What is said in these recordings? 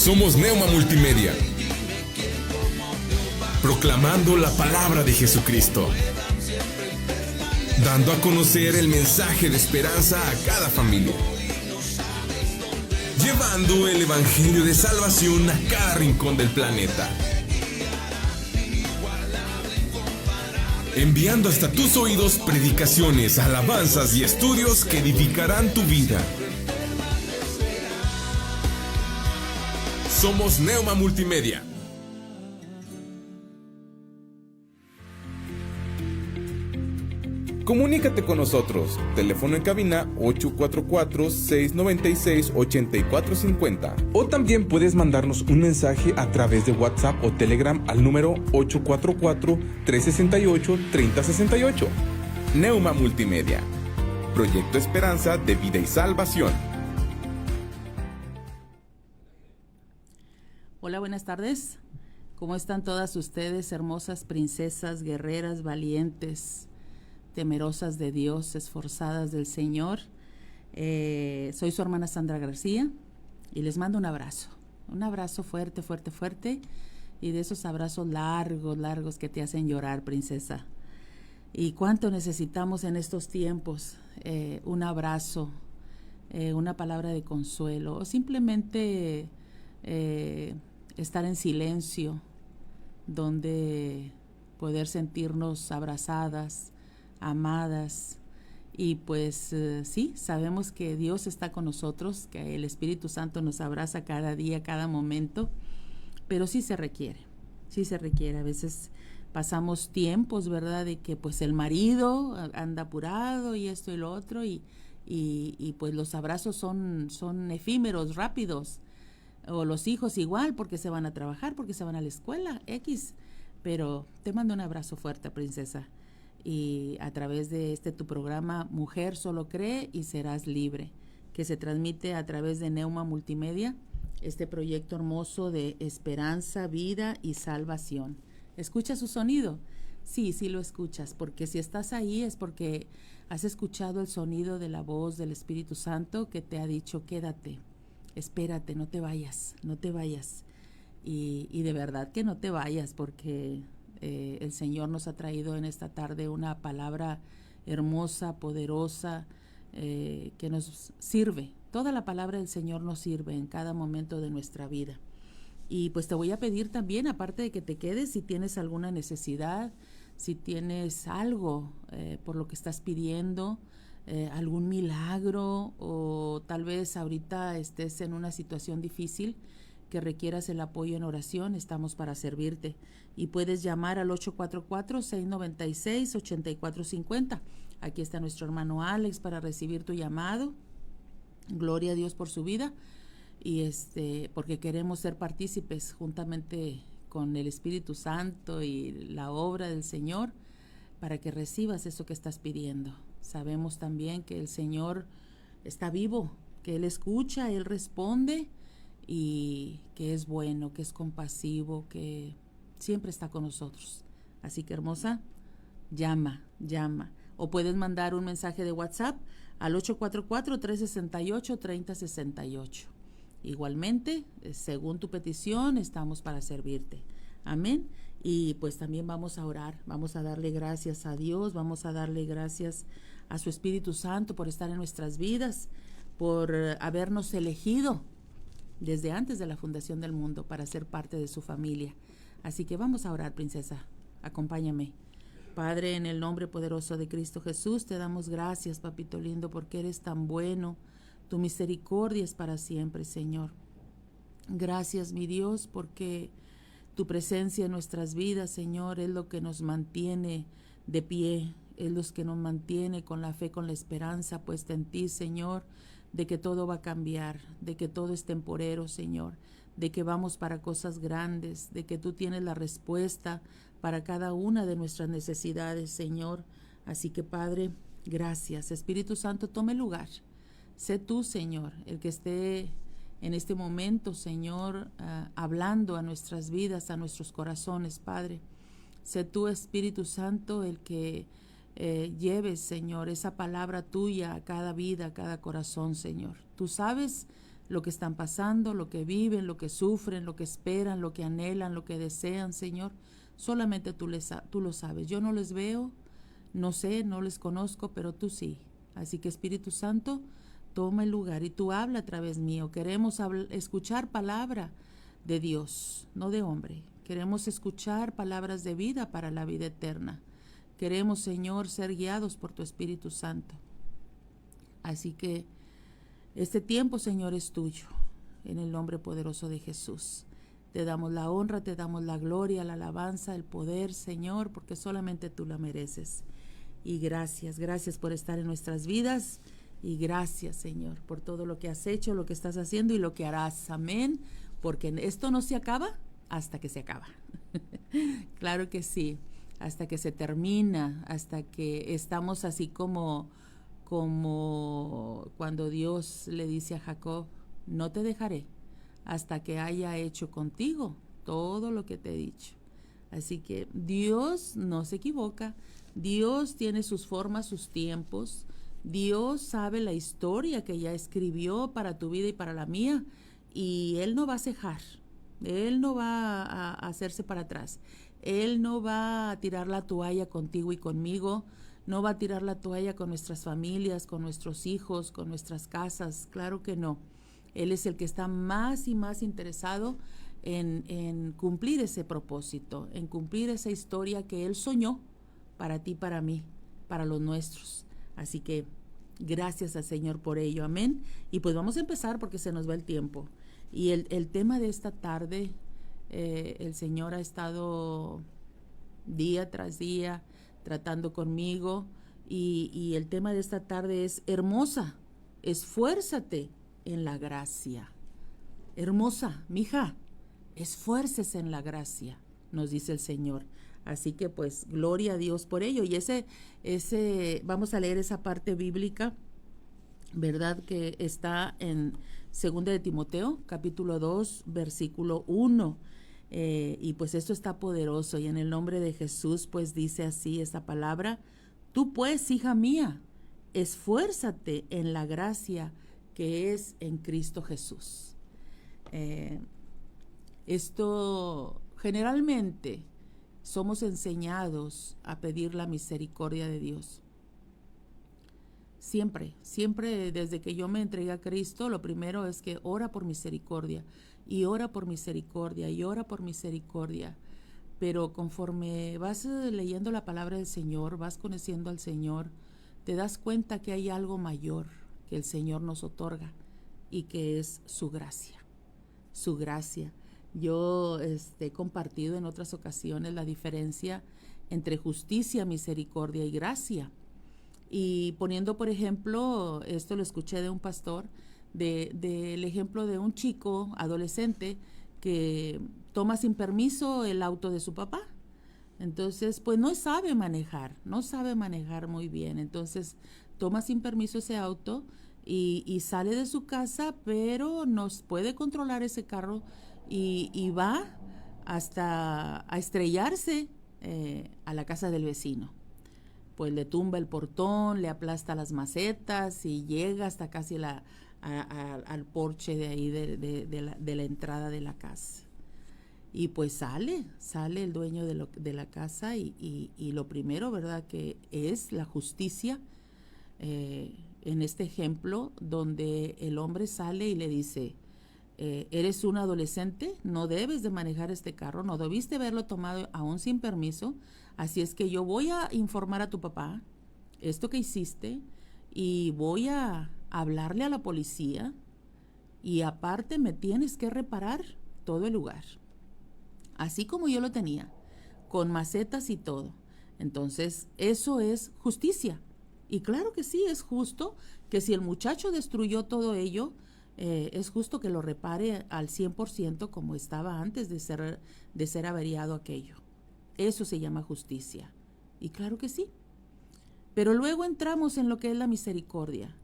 Somos Neuma Multimedia, proclamando la palabra de Jesucristo, dando a conocer el mensaje de esperanza a cada familia, llevando el evangelio de salvación a cada rincón del planeta, enviando hasta tus oídos predicaciones, alabanzas y estudios que edificarán tu vida. Somos Neuma Multimedia. Comunícate con nosotros. Teléfono en cabina 844-696-8450. O también puedes mandarnos un mensaje a través de WhatsApp o Telegram al número 844-368-3068. Neuma Multimedia. Proyecto Esperanza de Vida y Salvación. Hola, buenas tardes. ¿Cómo están todas ustedes, hermosas princesas, guerreras, valientes, temerosas de Dios, esforzadas del Señor? Soy su hermana Sandra García y les mando un abrazo fuerte, fuerte, fuerte, y de esos abrazos largos, largos que te hacen llorar, princesa. Y cuánto necesitamos en estos tiempos un abrazo, una palabra de consuelo, o simplemente estar en silencio, donde poder sentirnos abrazadas, amadas. Y pues sí, sabemos que Dios está con nosotros, que el Espíritu Santo nos abraza cada día, cada momento, pero sí se requiere. A veces pasamos tiempos, ¿verdad?, de que pues el marido anda apurado y esto y lo otro, y pues los abrazos son efímeros, rápidos, o los hijos igual, porque se van a trabajar, porque se van a la escuela, X. Pero te mando un abrazo fuerte, princesa. Y a través de tu programa Mujer Solo Cree y Serás Libre, que se transmite a través de Neuma Multimedia, este proyecto hermoso de esperanza, vida y salvación. ¿Escuchas su sonido? Sí, lo escuchas, porque si estás ahí es porque has escuchado el sonido de la voz del Espíritu Santo que te ha dicho: quédate, espérate, no te vayas. Y de verdad que no te vayas, porque el Señor nos ha traído en esta tarde una palabra hermosa, poderosa, que nos sirve. Toda la palabra del Señor nos sirve en cada momento de nuestra vida. Y pues te voy a pedir también, aparte de que te quedes, si tienes alguna necesidad, si tienes algo por lo que estás pidiendo, algún milagro, o tal vez ahorita estés en una situación difícil que requieras el apoyo en oración, estamos para servirte. Y puedes llamar al 844-696-8450. Aquí está nuestro hermano Alex para recibir tu llamado. Gloria a Dios por su vida. Y porque queremos ser partícipes juntamente con el Espíritu Santo y la obra del Señor, para que recibas eso que estás pidiendo. Sabemos también que el Señor está vivo, que Él escucha, Él responde, y que es bueno, que es compasivo, que siempre está con nosotros. Así que, hermosa, llama. O puedes mandar un mensaje de WhatsApp al 844-368-3068. Igualmente, según tu petición, estamos para servirte. Amén. Y pues también vamos a orar, vamos a darle gracias a Dios, vamos a darle gracias a su Espíritu Santo por estar en nuestras vidas, por habernos elegido desde antes de la fundación del mundo para ser parte de su familia. Así que vamos a orar, princesa. Acompáñame. Padre, en el nombre poderoso de Cristo Jesús, te damos gracias, papito lindo, porque eres tan bueno. Tu misericordia es para siempre, Señor. Gracias, mi Dios, porque tu presencia en nuestras vidas, Señor, es lo que nos mantiene de pie, es lo que nos mantiene con la fe, con la esperanza puesta en ti, Señor, de que todo va a cambiar, de que todo es temporero, Señor, de que vamos para cosas grandes, de que tú tienes la respuesta para cada una de nuestras necesidades, Señor. Así que, Padre, gracias. Espíritu Santo, tome lugar. Sé tú, Señor, el que esté en este momento, Señor, hablando a nuestras vidas, a nuestros corazones, Padre. Sé tú, Espíritu Santo, el que lleves, Señor, esa palabra tuya a cada vida, a cada corazón, Señor. Tú sabes lo que están pasando, lo que viven, lo que sufren, lo que esperan, lo que anhelan, lo que desean, Señor. Solamente tú lo sabes. Yo no les veo, no sé, no les conozco, pero tú sí. Así que Espíritu Santo, toma el lugar y tú habla a través mío. Queremos escuchar palabra de Dios, no de hombre. Queremos escuchar palabras de vida para la vida eterna. Queremos, Señor, ser guiados por tu Espíritu Santo. Así que este tiempo, Señor, es tuyo, en el nombre poderoso de Jesús. Te damos la honra, te damos la gloria, la alabanza, el poder, Señor, porque solamente tú la mereces. Y gracias por estar en nuestras vidas. Y gracias, Señor, por todo lo que has hecho, lo que estás haciendo y lo que harás. Amén. Porque esto no se acaba hasta que se acaba. Claro que sí, hasta que se termina, hasta que estamos así como cuando Dios le dice a Jacob, no te dejaré hasta que haya hecho contigo todo lo que te he dicho. Así que Dios no se equivoca, Dios tiene sus formas, sus tiempos, Dios sabe la historia que ya escribió para tu vida y para la mía, y Él no va a cejar, Él no va a hacerse para atrás, Él no va a tirar la toalla contigo y conmigo, no va a tirar la toalla con nuestras familias, con nuestros hijos, con nuestras casas, claro que no. Él es el que está más y más interesado en cumplir ese propósito, en cumplir esa historia que Él soñó para ti, para mí, para los nuestros. Así que gracias al Señor por ello, amén. Y pues vamos a empezar porque se nos va el tiempo. Y el tema de esta tarde, el Señor ha estado día tras día tratando conmigo y el tema de esta tarde es: hermosa, esfuérzate en la gracia. Hermosa, mija, esfuércese en la gracia, nos dice el Señor. Así que pues gloria a Dios por ello. Y vamos a leer esa parte bíblica, ¿verdad? Que está en 2 de Timoteo, capítulo 2, versículo 1. Y pues esto está poderoso, y en el nombre de Jesús pues dice así esta palabra: tú pues, hija mía, esfuérzate en la gracia que es en Cristo Jesús. Esto generalmente somos enseñados a pedir la misericordia de Dios. Siempre desde que yo me entregué a Cristo, lo primero es que ora por misericordia, y ora por misericordia, y ora por misericordia. Pero conforme vas leyendo la palabra del Señor, vas conociendo al Señor, te das cuenta que hay algo mayor que el Señor nos otorga, y que es su gracia. Su gracia. Yo he compartido en otras ocasiones la diferencia entre justicia, misericordia y gracia. Y poniendo, por ejemplo, esto lo escuché de un pastor, del ejemplo de un chico adolescente que toma sin permiso el auto de su papá. Entonces, pues no sabe manejar muy bien. Entonces, toma sin permiso ese auto y sale de su casa, pero no puede controlar ese carro y va hasta a estrellarse a la casa del vecino. Pues le tumba el portón, le aplasta las macetas y llega hasta casi al porche de ahí de la entrada de la casa. Y pues sale el dueño de la casa y lo primero, ¿verdad?, que es la justicia, en este ejemplo donde el hombre sale y le dice: eres un adolescente, no debes de manejar este carro, no debiste haberlo tomado aún sin permiso, así es que yo voy a informar a tu papá esto que hiciste y voy a hablarle a la policía, y aparte me tienes que reparar todo el lugar, así como yo lo tenía, con macetas y todo. Entonces, eso es justicia. Y claro que sí, es justo que si el muchacho destruyó todo ello, es justo que lo repare al 100% como estaba antes de ser averiado aquello. Eso se llama justicia. Y claro que sí. Pero luego entramos en lo que es la misericordia.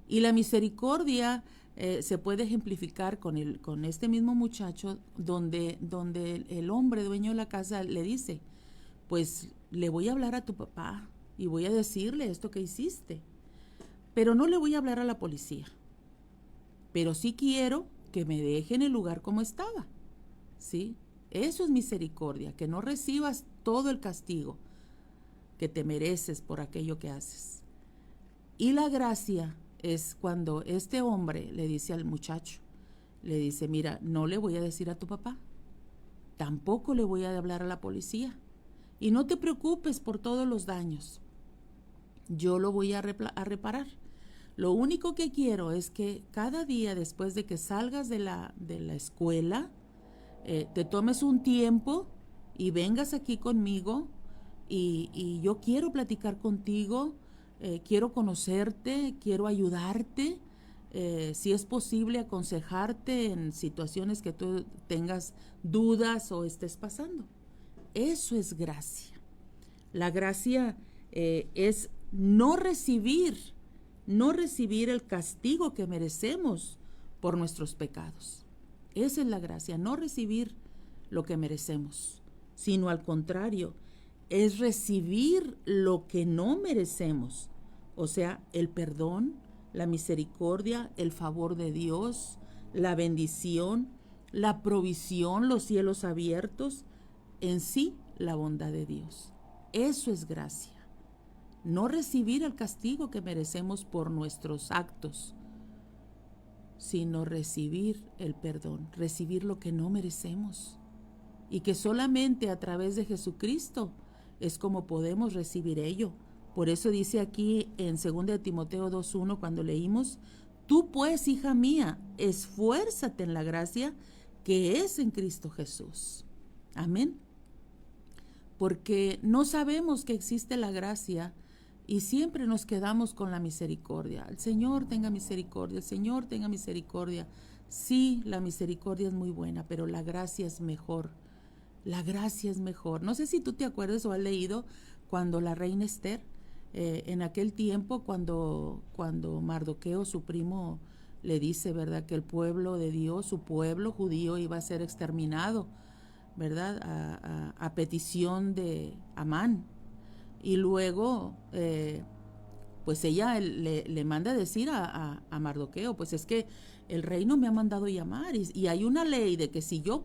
Y la misericordia se puede ejemplificar con este mismo muchacho, donde el hombre dueño de la casa le dice: pues le voy a hablar a tu papá y voy a decirle esto que hiciste, pero no le voy a hablar a la policía. pero sí quiero que me dejen el lugar como estaba, ¿sí? Eso es misericordia, que no recibas todo el castigo que te mereces por aquello que haces. Y la gracia es cuando este hombre le dice al muchacho, le dice, mira, no le voy a decir a tu papá, tampoco le voy a hablar a la policía, y no te preocupes por todos los daños, yo lo voy a reparar. Lo único que quiero es que cada día después de que salgas de la escuela, te tomes un tiempo y vengas aquí conmigo y yo quiero platicar contigo, quiero conocerte, quiero ayudarte, si es posible aconsejarte en situaciones que tú tengas dudas o estés pasando. Eso es gracia. La gracia es no recibir el castigo que merecemos por nuestros pecados. Esa es la gracia, no recibir lo que merecemos, sino al contrario, es recibir lo que no merecemos, o sea, el perdón, la misericordia, el favor de Dios, la bendición, la provisión, los cielos abiertos, en sí la bondad de Dios. Eso es gracia. No recibir el castigo que merecemos por nuestros actos, sino recibir el perdón, recibir lo que no merecemos. Y que solamente a través de Jesucristo es como podemos recibir ello. Por eso dice aquí en 2 Timoteo 2:1 cuando leímos, tú pues, hija mía, esfuérzate en la gracia que es en Cristo Jesús. Amén. Porque no sabemos que existe la gracia y siempre nos quedamos con la misericordia. El Señor tenga misericordia, el Señor tenga misericordia. Sí, la misericordia es muy buena, pero la gracia es mejor. La gracia es mejor. No sé si tú te acuerdas o has leído cuando la reina Esther, en aquel tiempo, cuando Mardoqueo, su primo, le dice, ¿verdad?, que el pueblo de Dios, su pueblo judío, iba a ser exterminado, ¿verdad?, a petición de Amán. Y luego, pues ella le manda a decir a Mardoqueo, pues es que el reino me ha mandado llamar y hay una ley de que si yo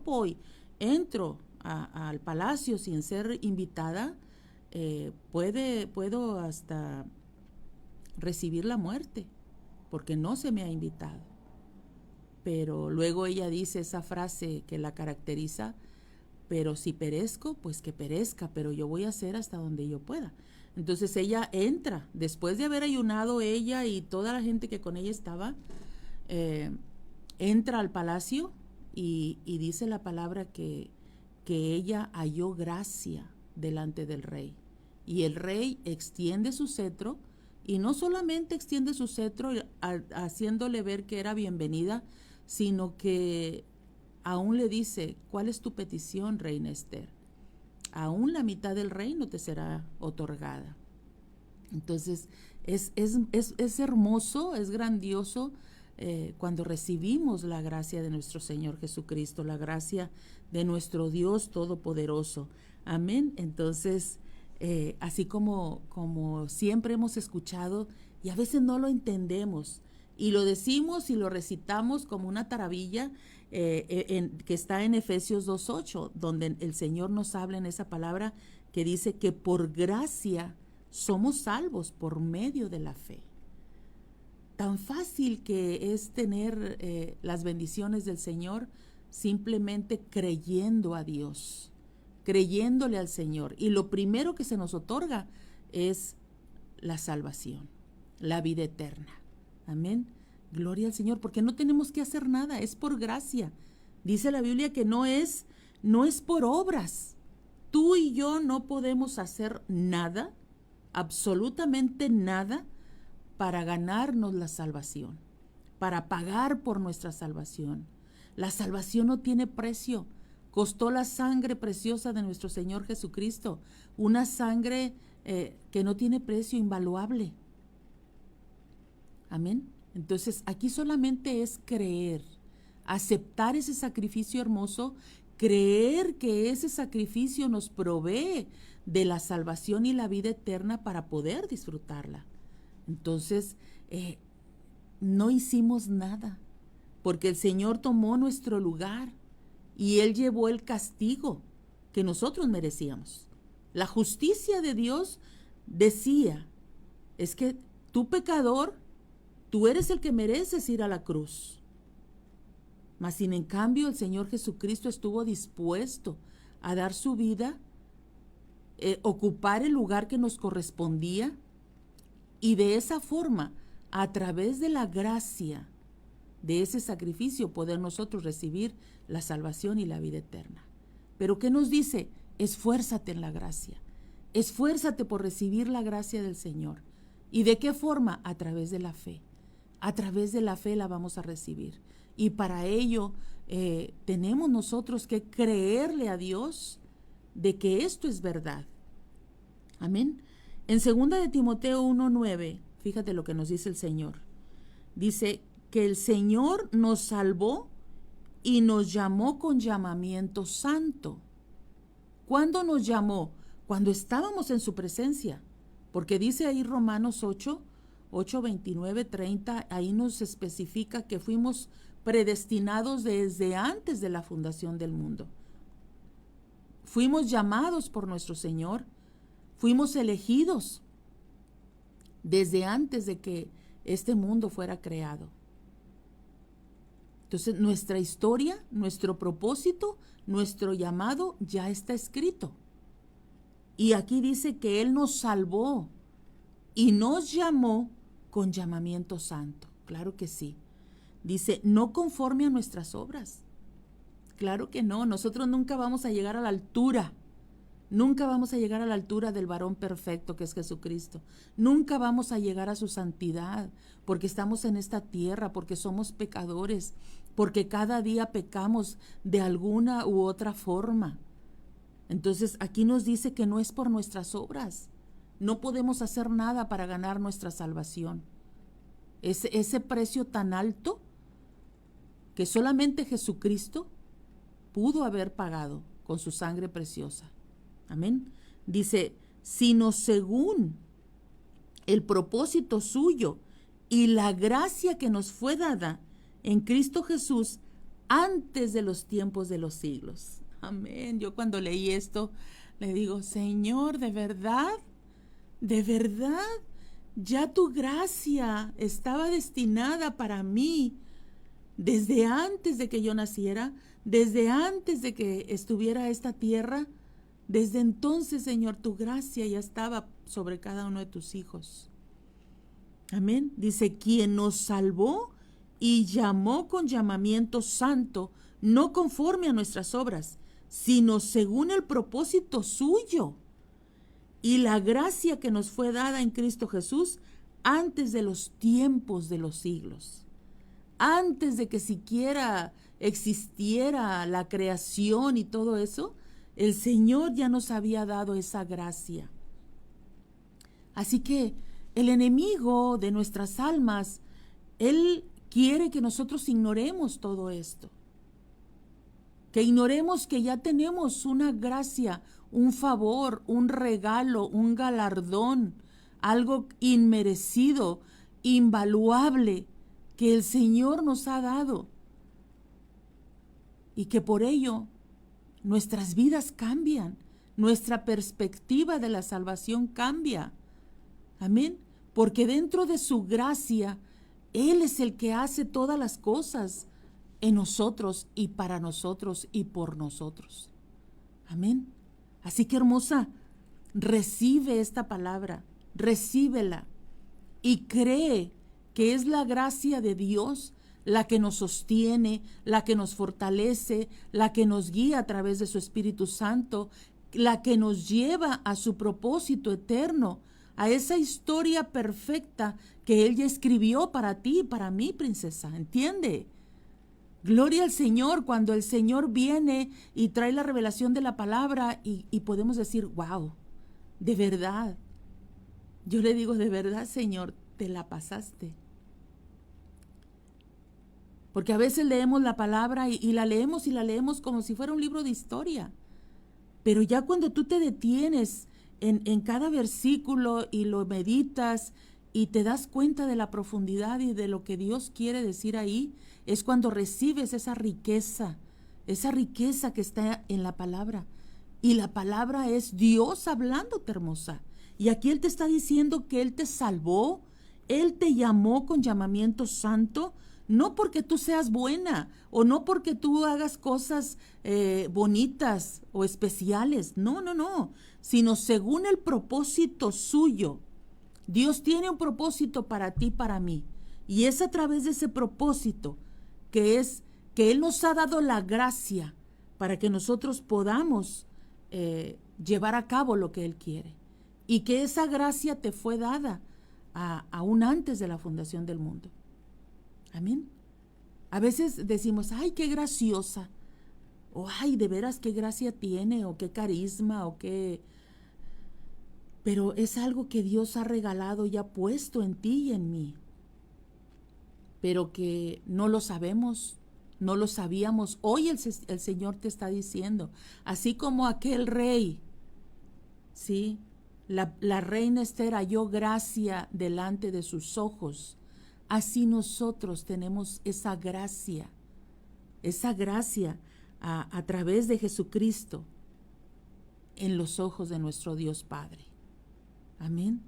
entro al palacio sin ser invitada, puedo hasta recibir la muerte, porque no se me ha invitado. Pero luego ella dice esa frase que la caracteriza, pero si perezco, pues que perezca, pero yo voy a hacer hasta donde yo pueda. Entonces ella entra, después de haber ayunado ella y toda la gente que con ella estaba, entra al palacio y dice la palabra que ella halló gracia delante del rey. Y el rey extiende su cetro, y no solamente extiende su cetro haciéndole ver que era bienvenida, sino que aún le dice, ¿cuál es tu petición, reina Esther? Aún la mitad del reino te será otorgada. Entonces, es hermoso, es grandioso cuando recibimos la gracia de nuestro Señor Jesucristo, la gracia de nuestro Dios Todopoderoso. Amén. Entonces, así como siempre hemos escuchado y a veces no lo entendemos, y lo decimos y lo recitamos como una taravilla, que está en Efesios 2:8, donde el Señor nos habla en esa palabra que dice que por gracia somos salvos por medio de la fe. Tan fácil que es tener las bendiciones del Señor simplemente creyendo a Dios, creyéndole al Señor. Y lo primero que se nos otorga es la salvación, la vida eterna. Amén. Gloria al Señor, porque no tenemos que hacer nada, es por gracia. Dice la Biblia que no es por obras. Tú y yo no podemos hacer nada, absolutamente nada, para ganarnos la salvación, para pagar por nuestra salvación. La salvación no tiene precio. Costó la sangre preciosa de nuestro Señor Jesucristo, una sangre que no tiene precio, invaluable. Amén. Entonces, aquí solamente es creer, aceptar ese sacrificio hermoso, creer que ese sacrificio nos provee de la salvación y la vida eterna para poder disfrutarla. Entonces, no hicimos nada, porque el Señor tomó nuestro lugar y Él llevó el castigo que nosotros merecíamos. La justicia de Dios decía, es que tú pecador, tú eres el que mereces ir a la cruz. Mas sin en cambio el Señor Jesucristo estuvo dispuesto a dar su vida, ocupar el lugar que nos correspondía, y de esa forma, a través de la gracia de ese sacrificio, poder nosotros recibir la salvación y la vida eterna. Pero ¿qué nos dice? Esfuérzate en la gracia. Esfuérzate por recibir la gracia del Señor. ¿Y de qué forma? A través de la fe. A través de la fe la vamos a recibir. Y para ello tenemos nosotros que creerle a Dios de que esto es verdad. Amén. En 2 de Timoteo 1:9, fíjate lo que nos dice el Señor. Dice que el Señor nos salvó y nos llamó con llamamiento santo. ¿Cuándo nos llamó? Cuando estábamos en su presencia. Porque dice ahí Romanos 8, 29, 30, ahí nos especifica que fuimos predestinados desde antes de la fundación del mundo. Fuimos llamados por nuestro Señor, fuimos elegidos desde antes de que este mundo fuera creado. Entonces, nuestra historia, nuestro propósito, nuestro llamado ya está escrito. Y aquí dice que Él nos salvó y nos llamó con llamamiento santo. Claro que sí. Dice, no conforme a nuestras obras. Claro que no. Nosotros nunca vamos a llegar a la altura. Nunca vamos a llegar a la altura del varón perfecto que es Jesucristo. Nunca vamos a llegar a su santidad, porque estamos en esta tierra, porque somos pecadores, porque cada día pecamos de alguna u otra forma. Entonces aquí nos dice que no es por nuestras obras. No podemos hacer nada para ganar nuestra salvación. Ese precio tan alto que solamente Jesucristo pudo haber pagado con su sangre preciosa. Amén. Dice, sino según el propósito suyo y la gracia que nos fue dada en Cristo Jesús antes de los tiempos de los siglos. Amén. Yo cuando leí esto, le digo, Señor, ¿de verdad? ¿De verdad? Ya tu gracia estaba destinada para mí desde antes de que yo naciera, desde antes de que estuviera esta tierra. Desde entonces, Señor, tu gracia ya estaba sobre cada uno de tus hijos. Amén. Dice, quien nos salvó y llamó con llamamiento santo, no conforme a nuestras obras, sino según el propósito suyo y la gracia que nos fue dada en Cristo Jesús antes de los tiempos de los siglos. Antes de que siquiera existiera la creación y todo eso, el Señor ya nos había dado esa gracia. Así que el enemigo de nuestras almas, él quiere que nosotros ignoremos todo esto. Que ignoremos que ya tenemos una gracia, un favor, un regalo, un galardón, algo inmerecido, invaluable, que el Señor nos ha dado. Y que por ello nuestras vidas cambian, nuestra perspectiva de la salvación cambia. Amén. Porque dentro de su gracia, Él es el que hace todas las cosas en nosotros y para nosotros y por nosotros. Amén. Así que, hermosa, recibe esta palabra, recíbela y cree que es la gracia de Dios la que nos sostiene, la que nos fortalece, la que nos guía a través de su Espíritu Santo, la que nos lleva a su propósito eterno, a esa historia perfecta que Él ya escribió para ti y para mí, princesa. ¿Entiende? Gloria al Señor cuando el Señor viene y trae la revelación de la palabra y podemos decir, wow, de verdad. Yo le digo, de verdad, Señor, te la pasaste. Porque a veces leemos la palabra y la leemos como si fuera un libro de historia. Pero ya cuando tú te detienes en cada versículo y lo meditas y te das cuenta de la profundidad y de lo que Dios quiere decir ahí, es cuando recibes esa riqueza que está en la palabra. Y la palabra es Dios hablándote, hermosa. Y aquí Él te está diciendo que Él te salvó, Él te llamó con llamamiento santo, no porque tú seas buena o no porque tú hagas cosas bonitas o especiales, no, sino según el propósito suyo. Dios tiene un propósito para ti, para mí, y es a través de ese propósito que Él nos ha dado la gracia para que nosotros podamos llevar a cabo lo que Él quiere, y que esa gracia te fue dada aún antes de la fundación del mundo. Amén. A veces decimos, ay, qué graciosa, o ay, de veras qué gracia tiene, o qué carisma, o qué... Pero es algo que Dios ha regalado y ha puesto en ti y en mí, pero que no lo sabemos, no lo sabíamos. Hoy el Señor te está diciendo, así como aquel rey, ¿sí? La reina Esther halló gracia delante de sus ojos. Así nosotros tenemos esa gracia a través de Jesucristo en los ojos de nuestro Dios Padre. Amén.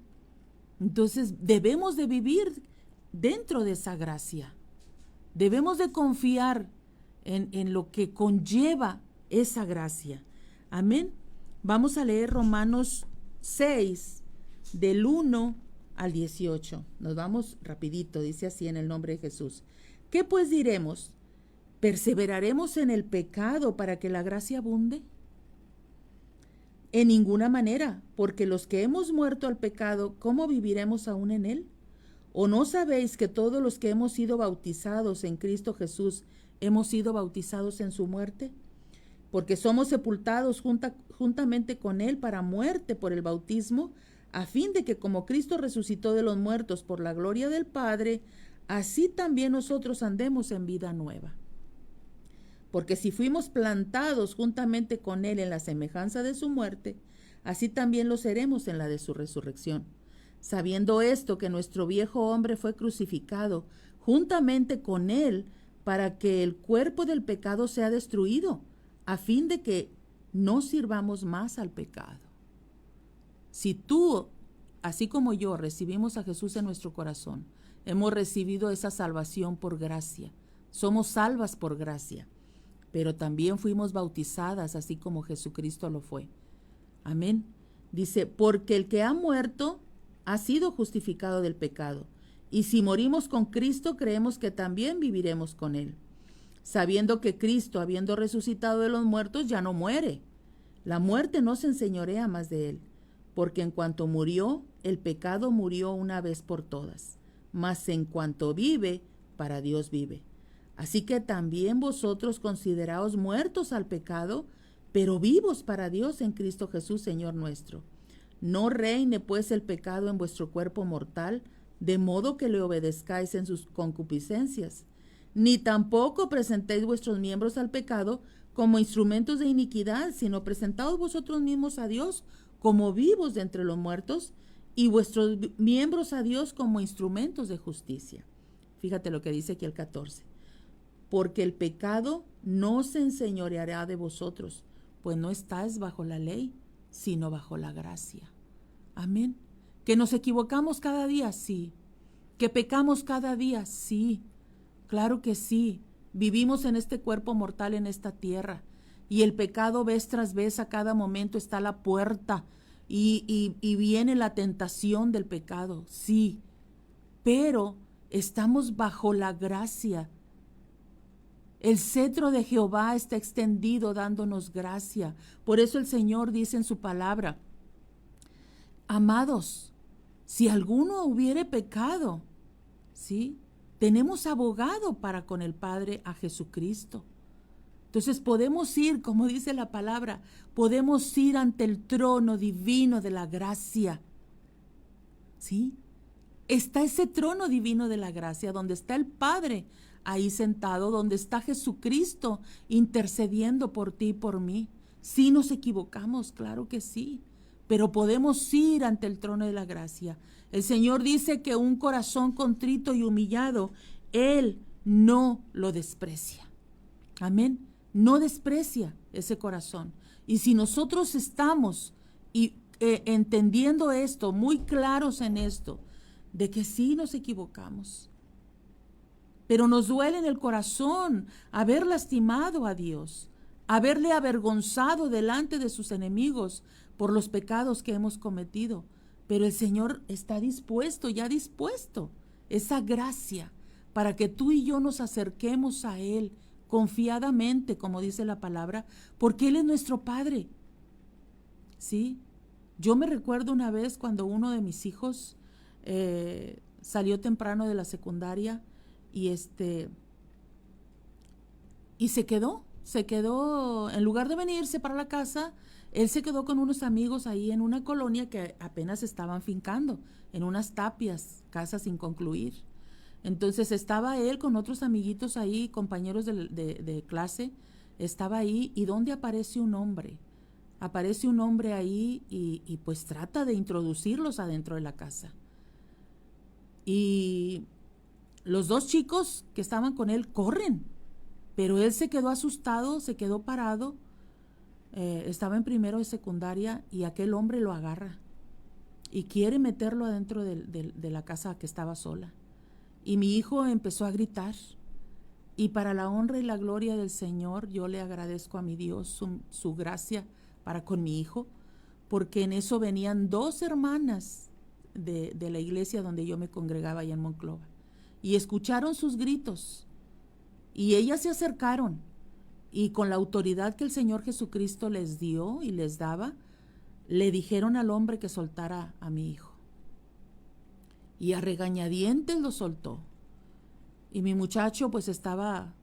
Entonces debemos de vivir dentro de esa gracia. Debemos de confiar en lo que conlleva esa gracia. Amén. Vamos a leer Romanos 6, del 1 al 18. Nos vamos rapidito, dice así en el nombre de Jesús. ¿Qué pues diremos? ¿Perseveraremos en el pecado para que la gracia abunde? En ninguna manera, porque los que hemos muerto al pecado, ¿cómo viviremos aún en él? ¿O no sabéis que todos los que hemos sido bautizados en Cristo Jesús, hemos sido bautizados en su muerte? Porque somos sepultados juntamente con él para muerte por el bautismo, a fin de que como Cristo resucitó de los muertos por la gloria del Padre, así también nosotros andemos en vida nueva. Porque si fuimos plantados juntamente con Él en la semejanza de su muerte, así también lo seremos en la de su resurrección. Sabiendo esto, que nuestro viejo hombre fue crucificado juntamente con Él, para que el cuerpo del pecado sea destruido, a fin de que no sirvamos más al pecado. Si tú, así como yo, recibimos a Jesús en nuestro corazón, hemos recibido esa salvación por gracia. Somos salvas por gracia, pero también fuimos bautizadas así como Jesucristo lo fue. Amén. Dice, porque el que ha muerto ha sido justificado del pecado, y si morimos con Cristo, creemos que también viviremos con Él, sabiendo que Cristo, habiendo resucitado de los muertos, ya no muere. La muerte no se enseñorea más de Él, porque en cuanto murió, el pecado murió una vez por todas, mas en cuanto vive, para Dios vive. Así que también vosotros consideraos muertos al pecado, pero vivos para Dios en Cristo Jesús, Señor nuestro. No reine pues el pecado en vuestro cuerpo mortal, de modo que le obedezcáis en sus concupiscencias, ni tampoco presentéis vuestros miembros al pecado como instrumentos de iniquidad, sino presentaos vosotros mismos a Dios como vivos de entre los muertos, y vuestros miembros a Dios como instrumentos de justicia. Fíjate lo que dice aquí el 14. Porque el pecado no se enseñoreará de vosotros, pues no estáis bajo la ley, sino bajo la gracia. Amén. Que nos equivocamos cada día, sí. Que pecamos cada día, sí. Claro que sí. Vivimos en este cuerpo mortal en esta tierra, y el pecado vez tras vez a cada momento está a la puerta, y viene la tentación del pecado, sí, pero estamos bajo la gracia. El cetro de Jehová está extendido dándonos gracia. Por eso el Señor dice en su palabra, amados, si alguno hubiere pecado, ¿sí?, tenemos abogado para con el Padre, a Jesucristo. Entonces podemos ir, como dice la palabra, podemos ir ante el trono divino de la gracia. ¿Sí? Está ese trono divino de la gracia, donde está el Padre ahí sentado, donde está Jesucristo intercediendo por ti y por mí. Sí nos equivocamos, claro que sí, pero podemos ir ante el trono de la gracia. El Señor dice que un corazón contrito y humillado, Él no lo desprecia. Amén. No desprecia ese corazón. Y si nosotros estamos entendiendo esto, muy claros en esto, de que sí nos equivocamos, pero nos duele en el corazón haber lastimado a Dios, haberle avergonzado delante de sus enemigos por los pecados que hemos cometido. Pero el Señor está dispuesto, ya dispuesto, esa gracia para que tú y yo nos acerquemos a Él confiadamente, como dice la palabra, porque Él es nuestro Padre. ¿Sí? Yo me recuerdo una vez cuando uno de mis hijos salió temprano de la secundaria y se quedó, en lugar de venirse para la casa, él se quedó con unos amigos ahí en una colonia que apenas estaban fincando, en unas tapias, casas sin concluir. Entonces estaba él con otros amiguitos ahí, compañeros de clase, estaba ahí, y ¿dónde aparece un hombre? Aparece un hombre ahí y pues trata de introducirlos adentro de la casa. Y los dos chicos que estaban con él corren, pero él se quedó asustado, se quedó parado. Estaba en primero de secundaria y aquel hombre lo agarra y quiere meterlo adentro de la casa que estaba sola. Y mi hijo empezó a gritar. Y para la honra y la gloria del Señor, yo le agradezco a mi Dios su gracia para con mi hijo, porque en eso venían 2 hermanas de la iglesia donde yo me congregaba allá en Monclova, y escucharon sus gritos, y ellas se acercaron, y con la autoridad que el Señor Jesucristo les dio y les daba, le dijeron al hombre que soltara a mi hijo. Y a regañadientes lo soltó. Y mi muchacho pues estaba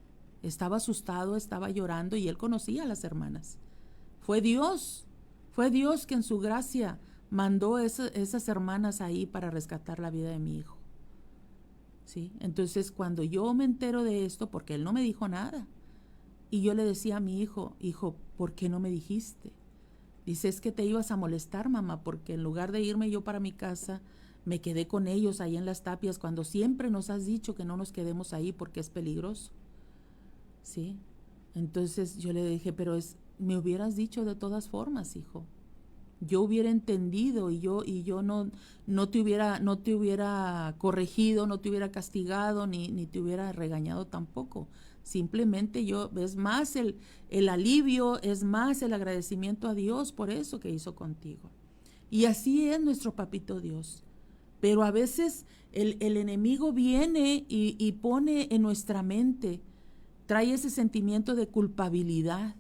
asustado, estaba llorando, y él conocía a las hermanas. Fue Dios que en su gracia mandó esas hermanas ahí para rescatar la vida de mi hijo. ¿Sí? Entonces cuando yo me entero de esto, porque él no me dijo nada, y yo le decía a mi hijo, ¿por qué no me dijiste? Dice, es que te ibas a molestar, mamá, porque en lugar de irme yo para mi casa, me quedé con ellos ahí en las tapias, cuando siempre nos has dicho que no nos quedemos ahí porque es peligroso. ¿Sí? Entonces yo le dije, pero me hubieras dicho de todas formas, hijo. Yo hubiera entendido y yo no te hubiera corregido, no te hubiera castigado, ni te hubiera regañado tampoco. Simplemente es más el alivio, es más el agradecimiento a Dios por eso que hizo contigo. Y así es nuestro papito Dios. Pero a veces el enemigo viene y pone en nuestra mente, trae ese sentimiento de culpabilidad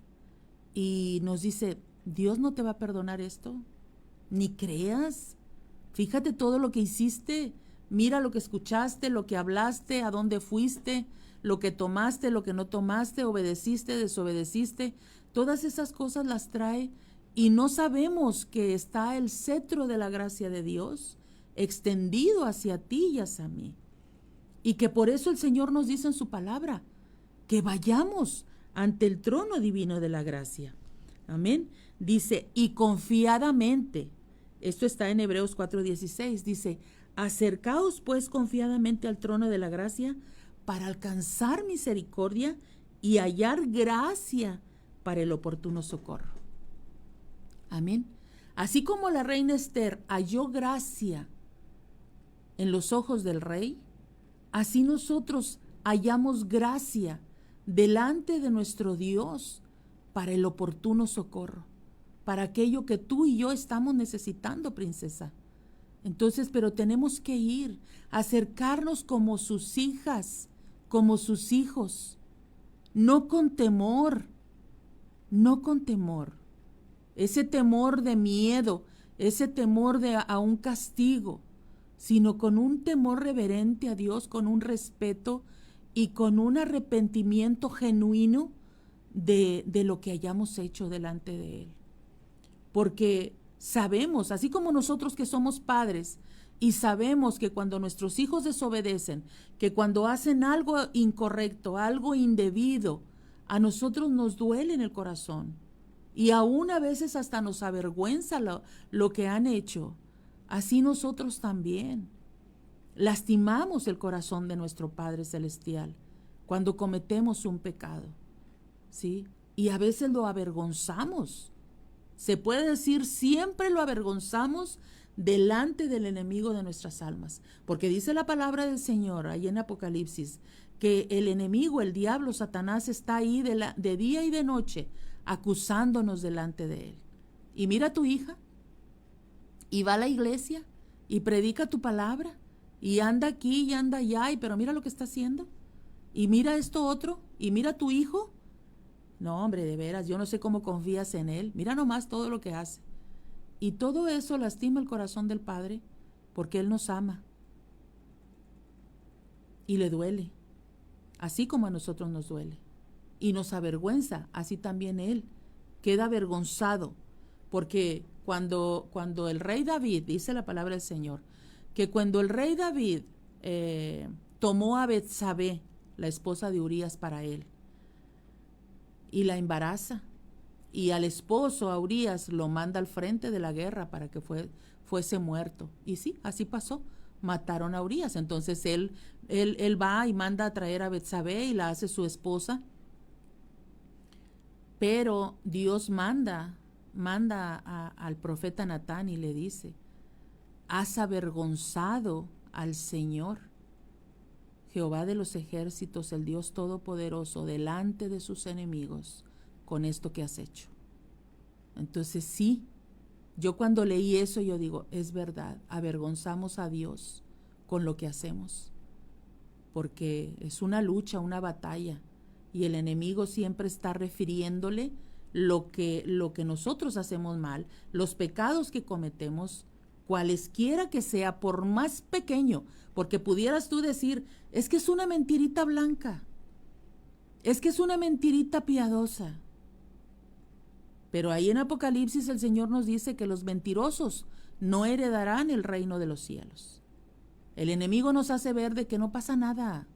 y nos dice, Dios no te va a perdonar esto, ni creas. Fíjate todo lo que hiciste, mira lo que escuchaste, lo que hablaste, a dónde fuiste, lo que tomaste, lo que no tomaste, obedeciste, desobedeciste. Todas esas cosas las trae y no sabemos que está el cetro de la gracia de Dios extendido hacia ti y hacia mí. Y que por eso el Señor nos dice en su palabra que vayamos ante el trono divino de la gracia. Amén. Dice, y confiadamente, esto está en Hebreos 4:16, dice, acercaos pues confiadamente al trono de la gracia para alcanzar misericordia y hallar gracia para el oportuno socorro. Amén. Así como la reina Esther halló gracia en los ojos del rey, así nosotros hallamos gracia delante de nuestro Dios para el oportuno socorro, para aquello que tú y yo estamos necesitando, princesa. Entonces, pero tenemos que ir, acercarnos como sus hijas, como sus hijos, no con temor, ese temor de miedo, ese temor a un castigo, sino con un temor reverente a Dios, con un respeto y con un arrepentimiento genuino de lo que hayamos hecho delante de Él. Porque sabemos, así como nosotros que somos padres, y sabemos que cuando nuestros hijos desobedecen, que cuando hacen algo incorrecto, algo indebido, a nosotros nos duele en el corazón. Y aún a veces hasta nos avergüenza lo que han hecho. Así nosotros también lastimamos el corazón de nuestro Padre Celestial cuando cometemos un pecado, ¿sí? Y a veces lo avergonzamos. Se puede decir, siempre lo avergonzamos delante del enemigo de nuestras almas. Porque dice la palabra del Señor, ahí en Apocalipsis, que el enemigo, el diablo, Satanás, está ahí de día y de noche, acusándonos delante de él. Y mira a tu hija, y va a la iglesia, y predica tu palabra, y anda aquí y anda allá, pero mira lo que está haciendo. Y mira esto otro, y mira a tu hijo. No, hombre, de veras, yo no sé cómo confías en él. Mira nomás todo lo que hace. Y todo eso lastima el corazón del Padre, porque Él nos ama. Y le duele, así como a nosotros nos duele. Y nos avergüenza, así también Él queda avergonzado. Porque cuando el rey David, dice la palabra del Señor, que cuando el rey David tomó a Betsabé, la esposa de Urías, para él, y la embaraza, y al esposo, a Urías, lo manda al frente de la guerra para que fuese muerto. Y sí, así pasó, mataron a Urías. Entonces él va y manda a traer a Betsabé y la hace su esposa. Pero Dios manda al profeta Natán y le dice: has avergonzado al Señor, Jehová de los ejércitos, el Dios todopoderoso, delante de sus enemigos, con esto que has hecho. Entonces sí, yo cuando leí eso, yo digo, es verdad, avergonzamos a Dios con lo que hacemos, porque es una lucha, una batalla, y el enemigo siempre está refiriéndole lo que nosotros hacemos mal, los pecados que cometemos, cualesquiera que sea, por más pequeño, porque pudieras tú decir, es que es una mentirita blanca, es que es una mentirita piadosa. Pero ahí en Apocalipsis el Señor nos dice que los mentirosos no heredarán el reino de los cielos. El enemigo nos hace ver de que no pasa nada,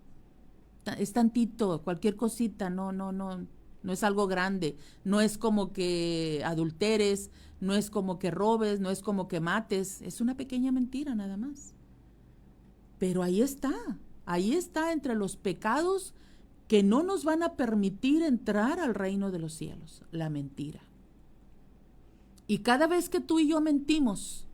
es tantito, cualquier cosita, no es algo grande, no es como que adulteres, no es como que robes, no es como que mates, es una pequeña mentira nada más. Pero ahí está entre los pecados que no nos van a permitir entrar al reino de los cielos, la mentira. Y cada vez que tú y yo mentimos,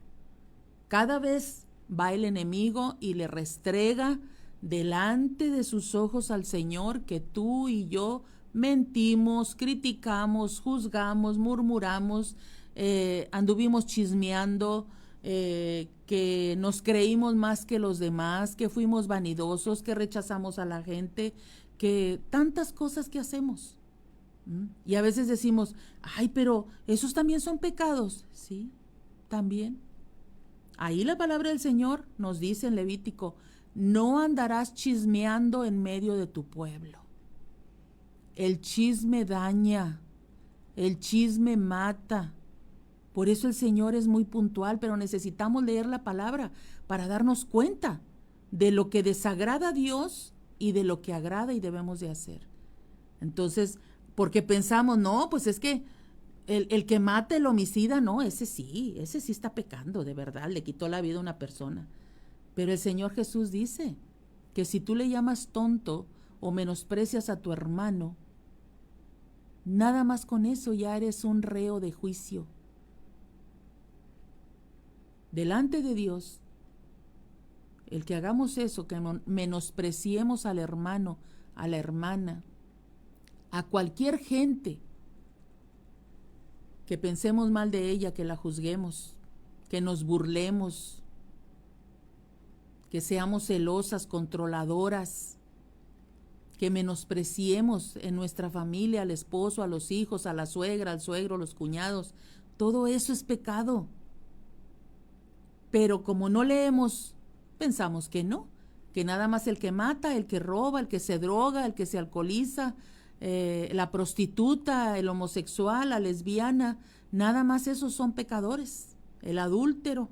cada vez va el enemigo y le restrega delante de sus ojos al Señor que tú y yo mentimos, criticamos, juzgamos, murmuramos, anduvimos chismeando, que nos creímos más que los demás, que fuimos vanidosos, que rechazamos a la gente, que tantas cosas que hacemos. Y a veces decimos, ay, pero esos también son pecados. Sí, también. Ahí la palabra del Señor nos dice en Levítico, no andarás chismeando en medio de tu pueblo. El chisme daña, el chisme mata. Por eso el Señor es muy puntual, pero necesitamos leer la palabra para darnos cuenta de lo que desagrada a Dios y de lo que agrada y debemos de hacer. Entonces, porque pensamos, no, pues es que el que mata, el homicida, no, ese sí está pecando, de verdad, le quitó la vida a una persona. Pero el Señor Jesús dice que si tú le llamas tonto o menosprecias a tu hermano, nada más con eso ya eres un reo de juicio. Delante de Dios, el que hagamos eso, que menospreciemos al hermano, a la hermana, a cualquier gente, que pensemos mal de ella, que la juzguemos, que nos burlemos, que seamos celosas, controladoras, que menospreciemos en nuestra familia al esposo, a los hijos, a la suegra, al suegro, los cuñados. Todo eso es pecado. Pero como no leemos, pensamos que no, que nada más el que mata, el que roba, el que se droga, el que se alcoholiza, la prostituta, el homosexual, la lesbiana, nada más esos son pecadores. El adúltero,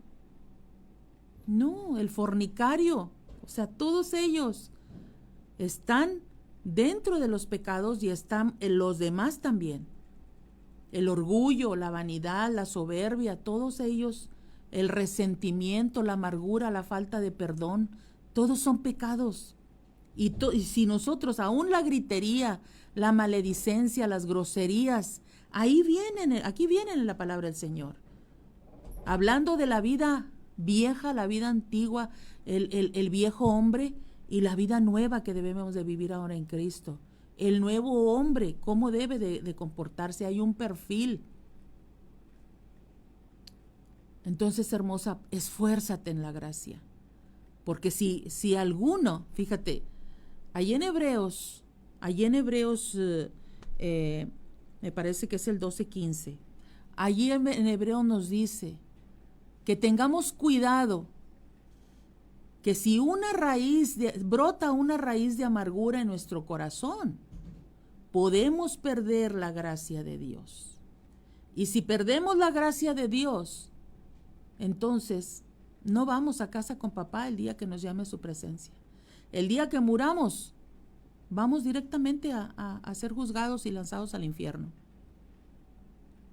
no, el fornicario, o sea, todos ellos están dentro de los pecados y están en los demás también. El orgullo, la vanidad, la soberbia, todos ellos, el resentimiento, la amargura, la falta de perdón, todos son pecados. Y si nosotros, aún la gritería, la maledicencia, las groserías, aquí vienen en la palabra del Señor. Hablando de la vida vieja, la vida antigua, el viejo hombre y la vida nueva que debemos de vivir ahora en Cristo. El nuevo hombre, cómo debe de comportarse, hay un perfil. Entonces, hermosa, esfuérzate en la gracia. Porque si alguno, fíjate, allí en Hebreos, me parece que es el 12:15, allí en Hebreos nos dice que tengamos cuidado, que si brota una raíz de amargura en nuestro corazón, podemos perder la gracia de Dios. Y si perdemos la gracia de Dios, entonces no vamos a casa con papá el día que nos llame a su presencia. El día que muramos, vamos directamente a ser juzgados y lanzados al infierno.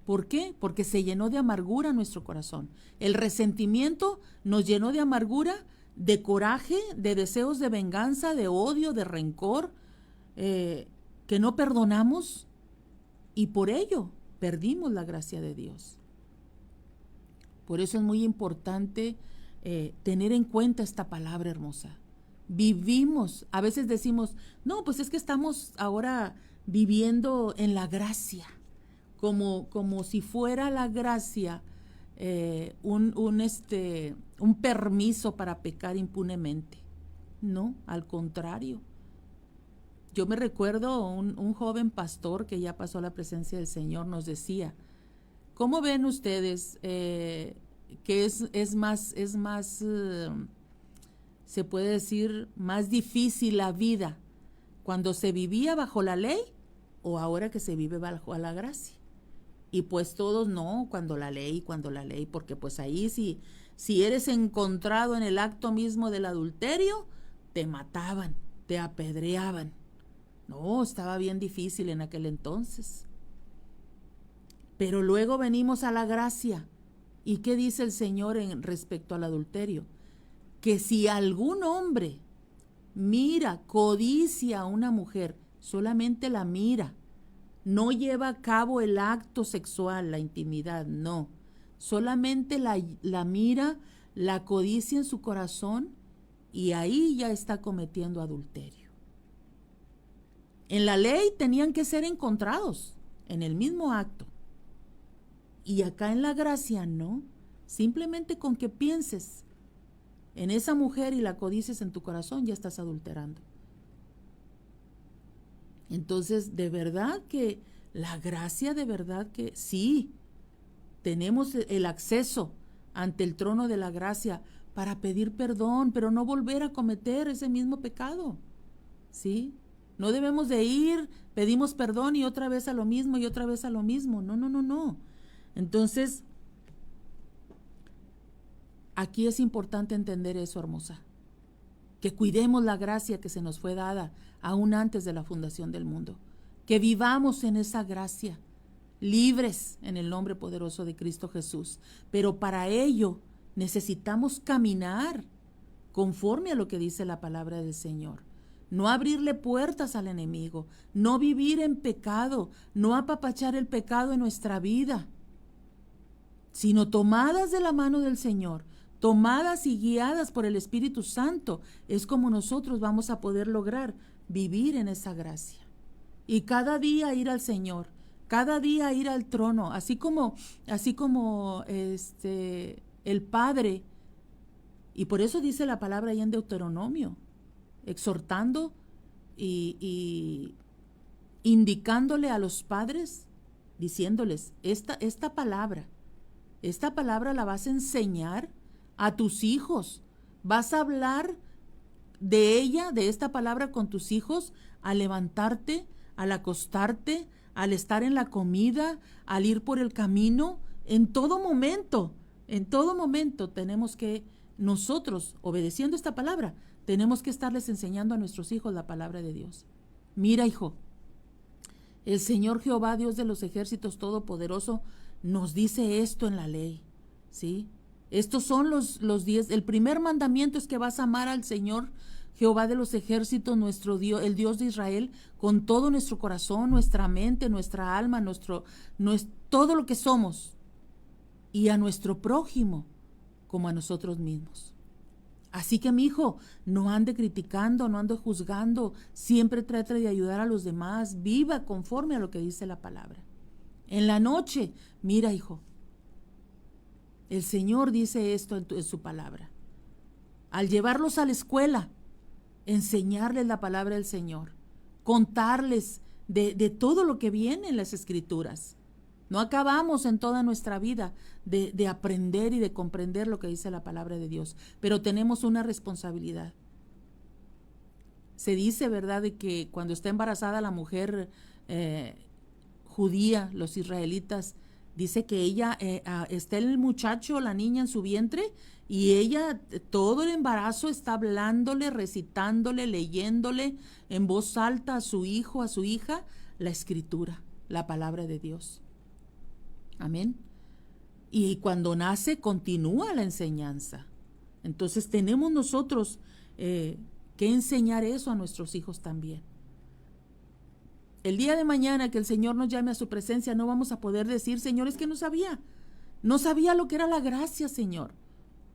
¿Por qué? Porque se llenó de amargura nuestro corazón. El resentimiento nos llenó de amargura, de coraje, de deseos de venganza, de odio, de rencor, que no perdonamos, y por ello perdimos la gracia de Dios. Por eso es muy importante tener en cuenta esta palabra hermosa. Vivimos, a veces decimos, no, pues es que estamos ahora viviendo en la gracia, como si fuera la gracia un permiso para pecar impunemente. No, al contrario. Yo me recuerdo un joven pastor que ya pasó a la presencia del Señor, nos decía, ¿cómo ven ustedes que es más, se puede decir, más difícil la vida cuando se vivía bajo la ley o ahora que se vive bajo la gracia? Y pues todos no, cuando la ley, porque pues ahí si eres encontrado en el acto mismo del adulterio, te mataban, te apedreaban. No, estaba bien difícil en aquel entonces. Pero luego venimos a la gracia. ¿Y qué dice el Señor respecto al adulterio? Que si algún hombre codicia a una mujer, solamente la mira, no lleva a cabo el acto sexual, la intimidad, no. Solamente la mira, la codicia en su corazón y ahí ya está cometiendo adulterio. En la ley tenían que ser encontrados en el mismo acto. Y acá en la gracia no. Simplemente con que pienses en esa mujer y la codices en tu corazón, ya estás adulterando. Entonces, de verdad que la gracia, de verdad que sí, tenemos el acceso ante el trono de la gracia para pedir perdón, pero no volver a cometer ese mismo pecado, ¿sí? No debemos de ir, pedimos perdón y otra vez a lo mismo y otra vez a lo mismo. No. Entonces, aquí es importante entender eso, hermosa, que cuidemos la gracia que se nos fue dada aún antes de la fundación del mundo, que vivamos en esa gracia, libres en el nombre poderoso de Cristo Jesús. Pero para ello necesitamos caminar conforme a lo que dice la palabra del Señor. No abrirle puertas al enemigo, no vivir en pecado, no apapachar el pecado en nuestra vida, sino tomadas de la mano del Señor, tomadas y guiadas por el Espíritu Santo, es como nosotros vamos a poder lograr vivir en esa gracia. Y cada día ir al Señor, cada día ir al trono, así como el Padre, y por eso dice la palabra ahí en Deuteronomio, exhortando y indicándole a los padres, diciéndoles, esta palabra la vas a enseñar a tus hijos, vas a hablar de ella, de esta palabra con tus hijos, al levantarte, al acostarte, al estar en la comida, al ir por el camino, en todo momento tenemos que nosotros, obedeciendo esta palabra, tenemos que estarles enseñando a nuestros hijos la palabra de Dios. Mira, hijo, el Señor Jehová, Dios de los ejércitos todopoderoso, nos dice esto en la ley, ¿sí? Estos son los 10. El primer mandamiento es que vas a amar al Señor Jehová de los ejércitos, nuestro Dios, el Dios de Israel, con todo nuestro corazón, nuestra mente, nuestra alma, todo lo que somos, y a nuestro prójimo como a nosotros mismos. Así que, mi hijo, no ande criticando, no ande juzgando, siempre trate de ayudar a los demás, viva conforme a lo que dice la palabra. En la noche, mira, hijo, el Señor dice esto en su palabra. Al llevarlos a la escuela, enseñarles la palabra del Señor, contarles de todo lo que viene en las Escrituras. No acabamos en toda nuestra vida de aprender y de comprender lo que dice la palabra de Dios, pero tenemos una responsabilidad. Se dice, ¿verdad?, de que cuando está embarazada la mujer judía, los israelitas, dice que ella, está el muchacho, la niña en su vientre, y ella todo el embarazo está hablándole, recitándole, leyéndole en voz alta a su hijo, a su hija, la Escritura, la palabra de Dios. Amén. Y cuando nace, continúa la enseñanza. Entonces tenemos nosotros que enseñar eso a nuestros hijos también. El día de mañana que el Señor nos llame a su presencia, no vamos a poder decir, Señor, es que no sabía lo que era la gracia, Señor.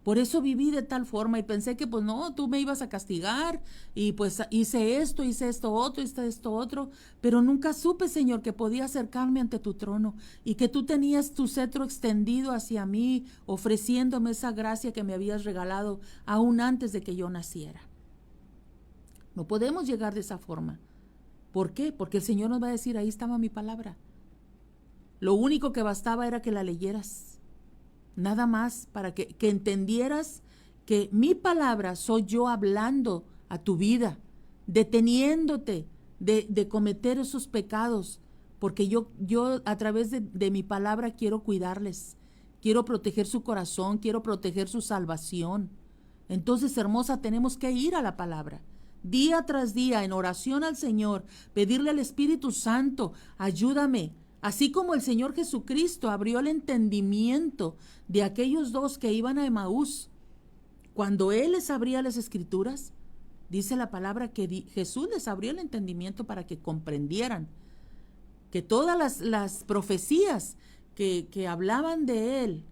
Por eso viví de tal forma y pensé que pues no, tú me ibas a castigar y pues hice esto otro, pero nunca supe, Señor, que podía acercarme ante tu trono y que tú tenías tu cetro extendido hacia mí, ofreciéndome esa gracia que me habías regalado aún antes de que yo naciera. No podemos llegar de esa forma. ¿Por qué? Porque el Señor nos va a decir, ahí estaba mi palabra. Lo único que bastaba era que la leyeras. Nada más para que entendieras que mi palabra soy yo hablando a tu vida, deteniéndote de cometer esos pecados, porque yo a través de mi palabra quiero cuidarles, quiero proteger su corazón, quiero proteger su salvación. Entonces, hermosa, tenemos que ir a la palabra, día tras día, en oración al Señor, pedirle al Espíritu Santo, ayúdame. Así como el Señor Jesucristo abrió el entendimiento de aquellos dos que iban a Emaús, cuando Él les abría las Escrituras, dice la palabra que Jesús les abrió el entendimiento para que comprendieran que todas las profecías que hablaban de Él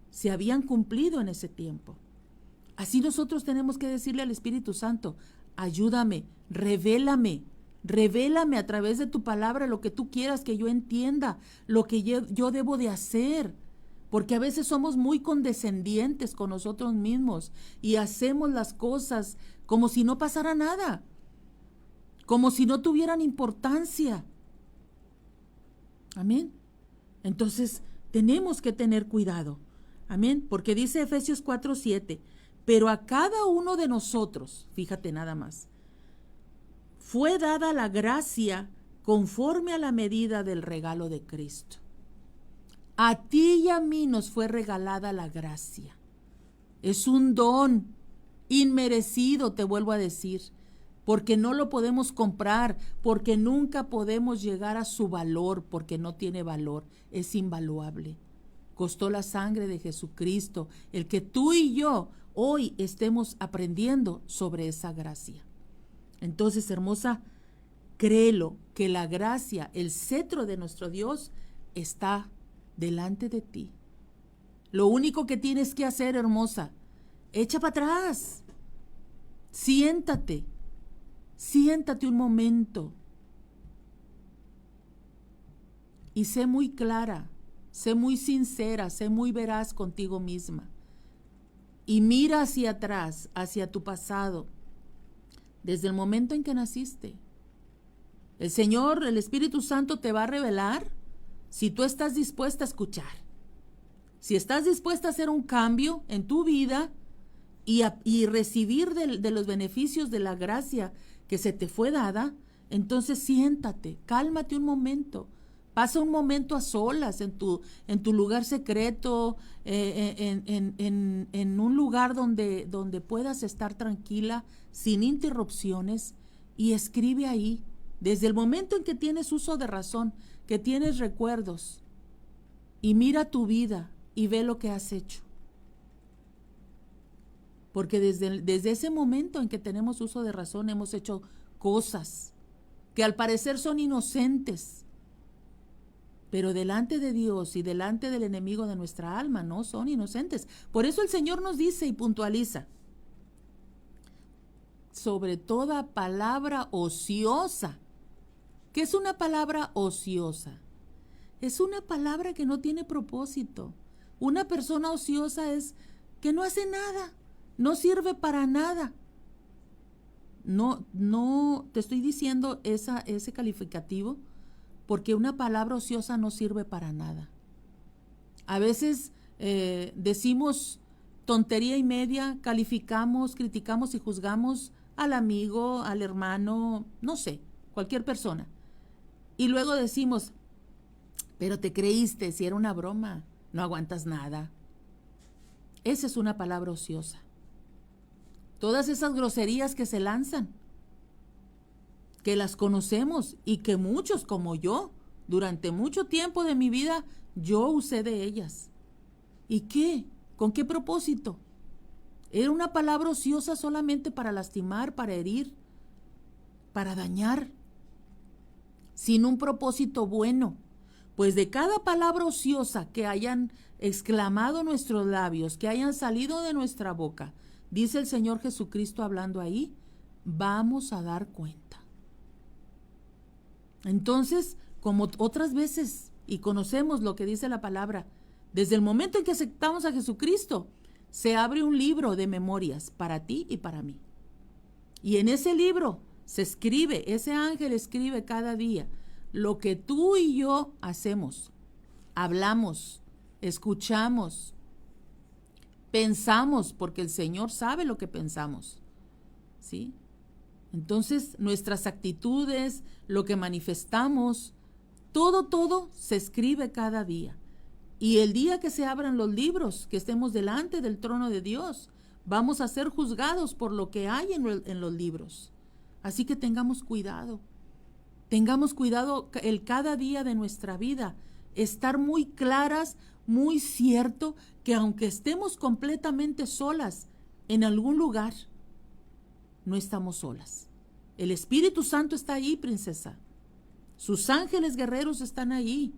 se habían cumplido en ese tiempo. Así nosotros tenemos que decirle al Espíritu Santo, ayúdame, revélame a través de tu palabra lo que tú quieras que yo entienda, lo que yo debo de hacer, porque a veces somos muy condescendientes con nosotros mismos y hacemos las cosas como si no pasara nada, como si no tuvieran importancia. Amén. Entonces tenemos que tener cuidado. Amén. Porque dice Efesios 4:7, pero a cada uno de nosotros, fíjate nada más, fue dada la gracia conforme a la medida del regalo de Cristo. A ti y a mí nos fue regalada la gracia. Es un don inmerecido, te vuelvo a decir, porque no lo podemos comprar, porque nunca podemos llegar a su valor, porque no tiene valor, es invaluable. Costó la sangre de Jesucristo el que tú y yo hoy estemos aprendiendo sobre esa gracia. Entonces, hermosa, créelo que la gracia, el cetro de nuestro Dios, está delante de ti. Lo único que tienes que hacer, hermosa, echa para atrás. Siéntate un momento y sé muy clara, sé muy sincera, sé muy veraz contigo misma. Y mira hacia atrás, hacia tu pasado, desde el momento en que naciste. El Señor, el Espíritu Santo te va a revelar si tú estás dispuesta a escuchar. Si estás dispuesta a hacer un cambio en tu vida y recibir de los beneficios de la gracia que se te fue dada, entonces siéntate, cálmate un momento. Pasa un momento a solas en tu lugar secreto, en un lugar donde puedas estar tranquila, sin interrupciones, y escribe ahí, desde el momento en que tienes uso de razón, que tienes recuerdos, y mira tu vida y ve lo que has hecho. porque desde ese momento en que tenemos uso de razón hemos hecho cosas que al parecer son inocentes, pero delante de Dios y delante del enemigo de nuestra alma no son inocentes. Por eso el Señor nos dice y puntualiza: sobre toda palabra ociosa. ¿Qué es una palabra ociosa? Es una palabra que no tiene propósito. Una persona ociosa es que no hace nada, no sirve para nada. No te estoy diciendo ese calificativo porque una palabra ociosa no sirve para nada. A veces decimos tontería y media, calificamos, criticamos y juzgamos al amigo, al hermano, no sé, cualquier persona. Y luego decimos, pero te creíste, si era una broma, no aguantas nada. Esa es una palabra ociosa. Todas esas groserías que se lanzan, que las conocemos y que muchos como yo, durante mucho tiempo de mi vida, yo usé de ellas. ¿Y qué? ¿Con qué propósito? Era una palabra ociosa solamente para lastimar, para herir, para dañar, sin un propósito bueno. Pues de cada palabra ociosa que hayan exclamado nuestros labios, que hayan salido de nuestra boca, dice el Señor Jesucristo hablando ahí, vamos a dar cuenta. Entonces, como otras veces, y conocemos lo que dice la palabra, desde el momento en que aceptamos a Jesucristo, se abre un libro de memorias para ti y para mí. Y en ese libro se escribe, ese ángel escribe cada día lo que tú y yo hacemos, hablamos, escuchamos, pensamos, porque el Señor sabe lo que pensamos, ¿sí? Entonces, nuestras actitudes, lo que manifestamos, todo se escribe cada día. Y el día que se abran los libros, que estemos delante del trono de Dios, vamos a ser juzgados por lo que hay en los libros. Así que tengamos cuidado el cada día de nuestra vida, estar muy claras, muy cierto que aunque estemos completamente solas en algún lugar, no estamos solas. El Espíritu Santo está ahí, princesa. Sus ángeles guerreros están ahí.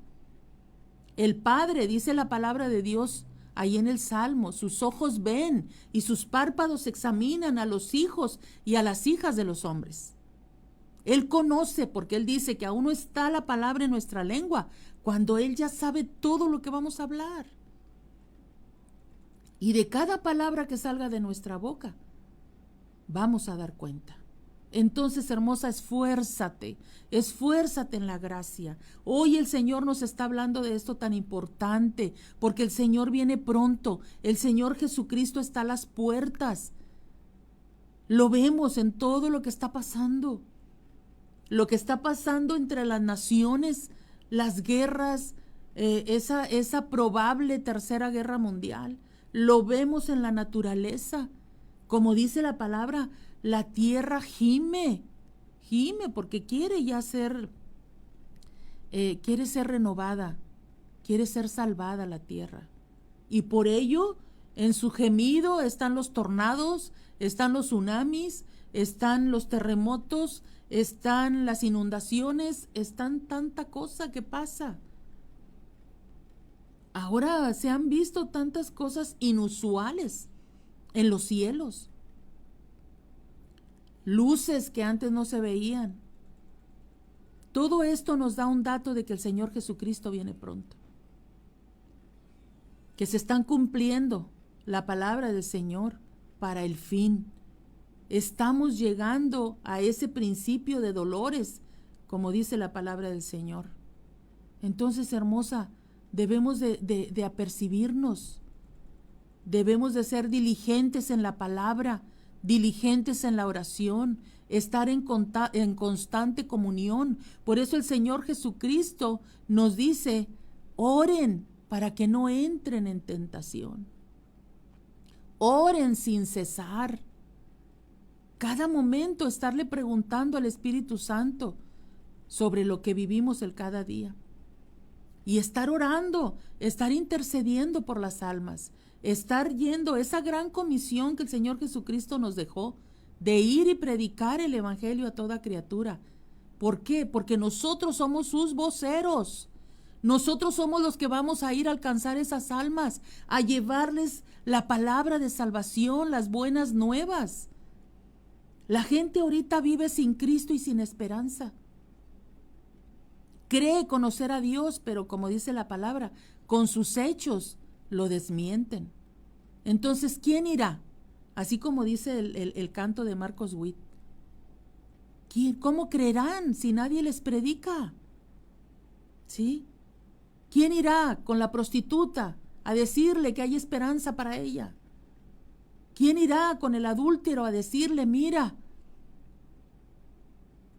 El Padre, dice la palabra de Dios ahí en el Salmo, sus ojos ven y sus párpados examinan a los hijos y a las hijas de los hombres. Él conoce, porque Él dice que aún no está la palabra en nuestra lengua, cuando Él ya sabe todo lo que vamos a hablar. Y de cada palabra que salga de nuestra boca, vamos a dar cuenta. Entonces, hermosa, esfuérzate en la gracia. Hoy el Señor nos está hablando de esto tan importante, porque el Señor viene pronto, el Señor Jesucristo está a las puertas. Lo vemos en todo lo que está pasando entre las naciones, las guerras, esa probable tercera guerra mundial. Lo vemos en la naturaleza, como dice la palabra, la tierra gime porque quiere ser renovada, quiere ser salvada la tierra. Y por ello, en su gemido están los tornados, están los tsunamis, están los terremotos, están las inundaciones, están tanta cosa que pasa. Ahora se han visto tantas cosas inusuales en los cielos. Luces que antes no se veían. Todo esto nos da un dato de que el Señor Jesucristo viene pronto. Que se están cumpliendo la palabra del Señor para el fin. Estamos llegando a ese principio de dolores, como dice la palabra del Señor. Entonces, hermosa, debemos de apercibirnos. Debemos de ser diligentes en la palabra, diligentes en la oración, estar en constante comunión. Por eso el Señor Jesucristo nos dice, oren para que no entren en tentación. Oren sin cesar. Cada momento estarle preguntando al Espíritu Santo sobre lo que vivimos el cada día. y estar orando, estar intercediendo por las almas, estar yendo esa gran comisión que el Señor Jesucristo nos dejó, de ir y predicar el evangelio a toda criatura. ¿Por qué? Porque nosotros somos sus voceros. Nosotros somos los que vamos a ir a alcanzar esas almas, a llevarles la palabra de salvación, las buenas nuevas. La gente ahorita vive sin Cristo y sin esperanza. Cree conocer a Dios, pero como dice la palabra, con sus hechos lo desmienten. Entonces, ¿quién irá? Así como dice el canto de Marcos Witt. ¿Cómo creerán si nadie les predica? ¿Sí? ¿Quién irá con la prostituta a decirle que hay esperanza para ella? ¿Quién irá con el adúltero a decirle, mira,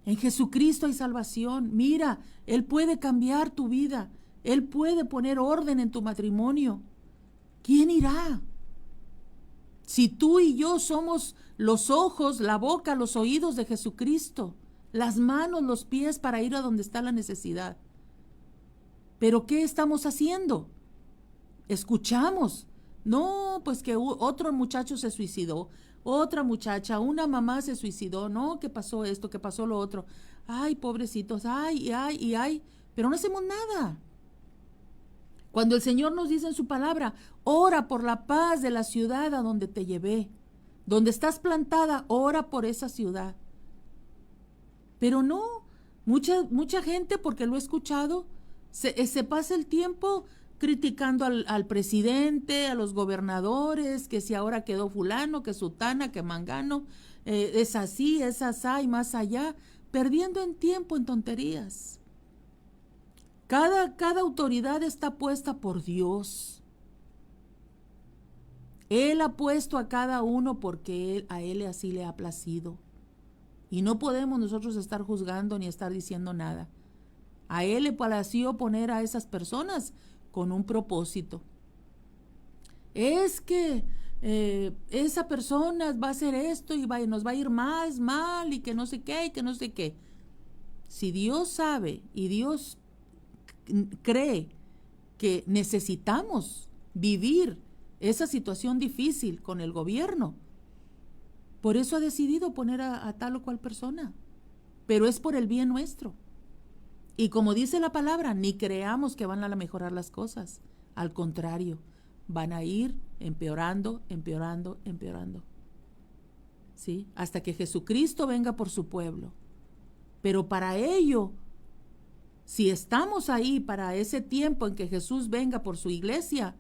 en Jesucristo hay salvación, mira, Él puede cambiar tu vida, Él puede poner orden en tu matrimonio? ¿Quién irá? Si tú y yo somos los ojos, la boca, los oídos de Jesucristo, las manos, los pies para ir a donde está la necesidad. ¿Pero qué estamos haciendo? Escuchamos. No, pues que otro muchacho se suicidó, otra muchacha, una mamá se suicidó, no, que pasó esto, que pasó lo otro. Ay, pobrecitos, ay, pero no hacemos nada. Cuando el Señor nos dice en su palabra, ora por la paz de la ciudad a donde te llevé. Donde estás plantada, ora por esa ciudad. Pero no, mucha gente, porque lo he escuchado, se pasa el tiempo criticando al presidente, a los gobernadores, que si ahora quedó fulano, que sutana, que mangano, es así, es asá y más allá, perdiendo en tiempo en tonterías. Cada autoridad está puesta por Dios. Él ha puesto a cada uno porque a Él así le ha placido. Y no podemos nosotros estar juzgando ni estar diciendo nada. A Él le plació poner a esas personas con un propósito. Es que esa persona va a hacer esto y nos va a ir más mal y que no sé qué y que no sé qué. Si Dios sabe y Dios cree que necesitamos vivir esa situación difícil con el gobierno, por eso ha decidido poner a tal o cual persona, pero es por el bien nuestro. Y como dice la palabra, ni creamos que van a mejorar las cosas, al contrario, van a ir empeorando, empeorando, empeorando, ¿sí? Hasta que Jesucristo venga por su pueblo. Pero para ello, si estamos ahí para ese tiempo en que Jesús venga por su iglesia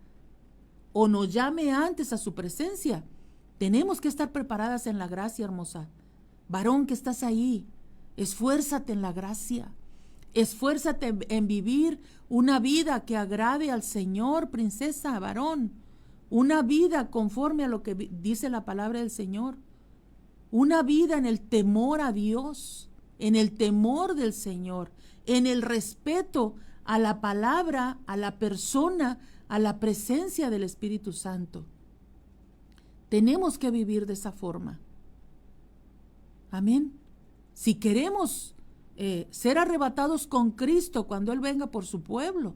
o nos llame antes a su presencia, tenemos que estar preparadas en la gracia, hermosa. Varón que estás ahí, esfuérzate en la gracia. Esfuérzate en vivir una vida que agrade al Señor, princesa, varón. Una vida conforme a lo que dice la palabra del Señor. Una vida en el temor a Dios, en el temor del Señor, en el respeto a la palabra, a la persona, a la presencia del Espíritu Santo. Tenemos que vivir de esa forma. Amén. Si queremos ser arrebatados con Cristo cuando Él venga por su pueblo,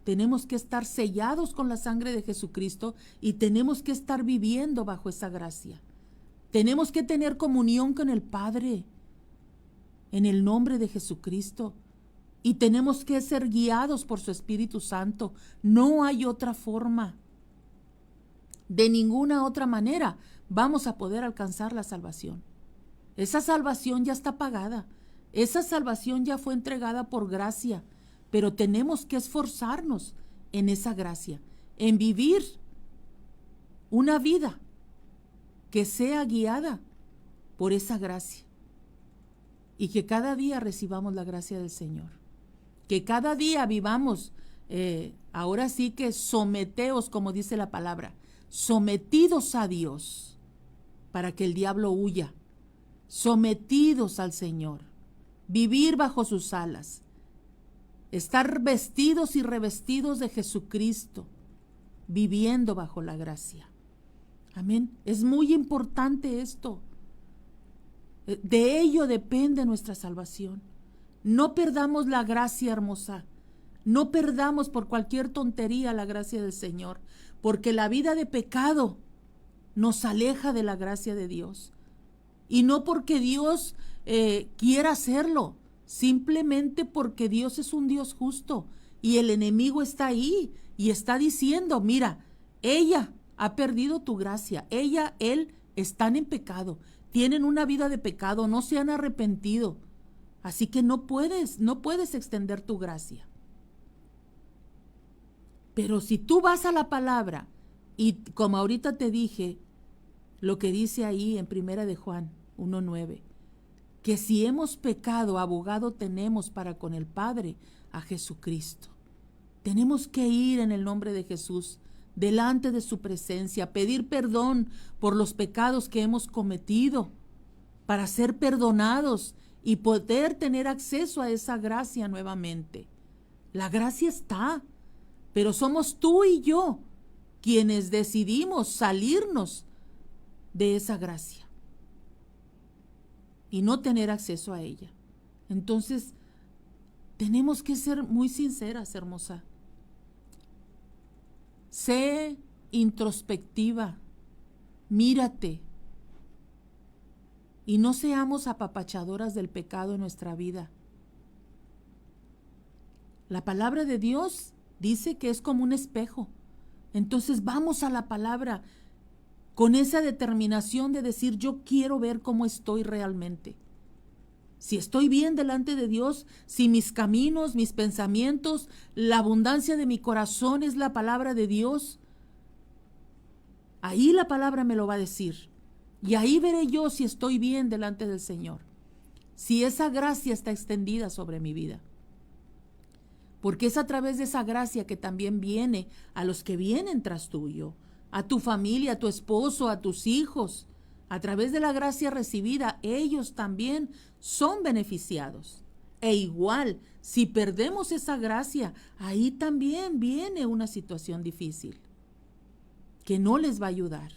tenemos que estar sellados con la sangre de Jesucristo y tenemos que estar viviendo bajo esa gracia. Tenemos que tener comunión con el Padre en el nombre de Jesucristo y tenemos que ser guiados por su Espíritu Santo. No hay otra forma. De ninguna otra manera vamos a poder alcanzar la salvación. Esa salvación ya está pagada. Esa salvación ya fue entregada por gracia, pero tenemos que esforzarnos en esa gracia, en vivir una vida que sea guiada por esa gracia y que cada día recibamos la gracia del Señor, que cada día vivamos, ahora sí que someteos, como dice la palabra, sometidos a Dios para que el diablo huya, sometidos al Señor. Vivir bajo sus alas, estar vestidos y revestidos de Jesucristo, viviendo bajo la gracia. Amén. Es muy importante esto. De ello depende nuestra salvación. No perdamos la gracia, hermosa. No perdamos por cualquier tontería la gracia del Señor, porque la vida de pecado nos aleja de la gracia de Dios. Y no porque Dios quiera hacerlo, simplemente porque Dios es un Dios justo y el enemigo está ahí y está diciendo, mira, ella ha perdido tu gracia, ella, él están en pecado, tienen una vida de pecado, no se han arrepentido, así que no puedes extender tu gracia. Pero si tú vas a la palabra y como ahorita te dije, lo que dice ahí en 1 de Juan 1:9, que si hemos pecado, abogado tenemos para con el Padre, a Jesucristo. Tenemos que ir en el nombre de Jesús, delante de su presencia, pedir perdón por los pecados que hemos cometido, para ser perdonados y poder tener acceso a esa gracia nuevamente. La gracia está, pero somos tú y yo quienes decidimos salirnos de esa gracia y no tener acceso a ella. Entonces, tenemos que ser muy sinceras, hermosa. Sé introspectiva, mírate y no seamos apapachadoras del pecado en nuestra vida. La palabra de Dios dice que es como un espejo. Entonces vamos a la palabra con esa determinación de decir, yo quiero ver cómo estoy realmente. Si estoy bien delante de Dios, si mis caminos, mis pensamientos, la abundancia de mi corazón es la palabra de Dios, ahí la palabra me lo va a decir. Y ahí veré yo si estoy bien delante del Señor, si esa gracia está extendida sobre mi vida. Porque es a través de esa gracia que también viene a los que vienen tras tuyo, a tu familia, a tu esposo, a tus hijos. A través de la gracia recibida, ellos también son beneficiados. E igual, si perdemos esa gracia, ahí también viene una situación difícil que no les va a ayudar.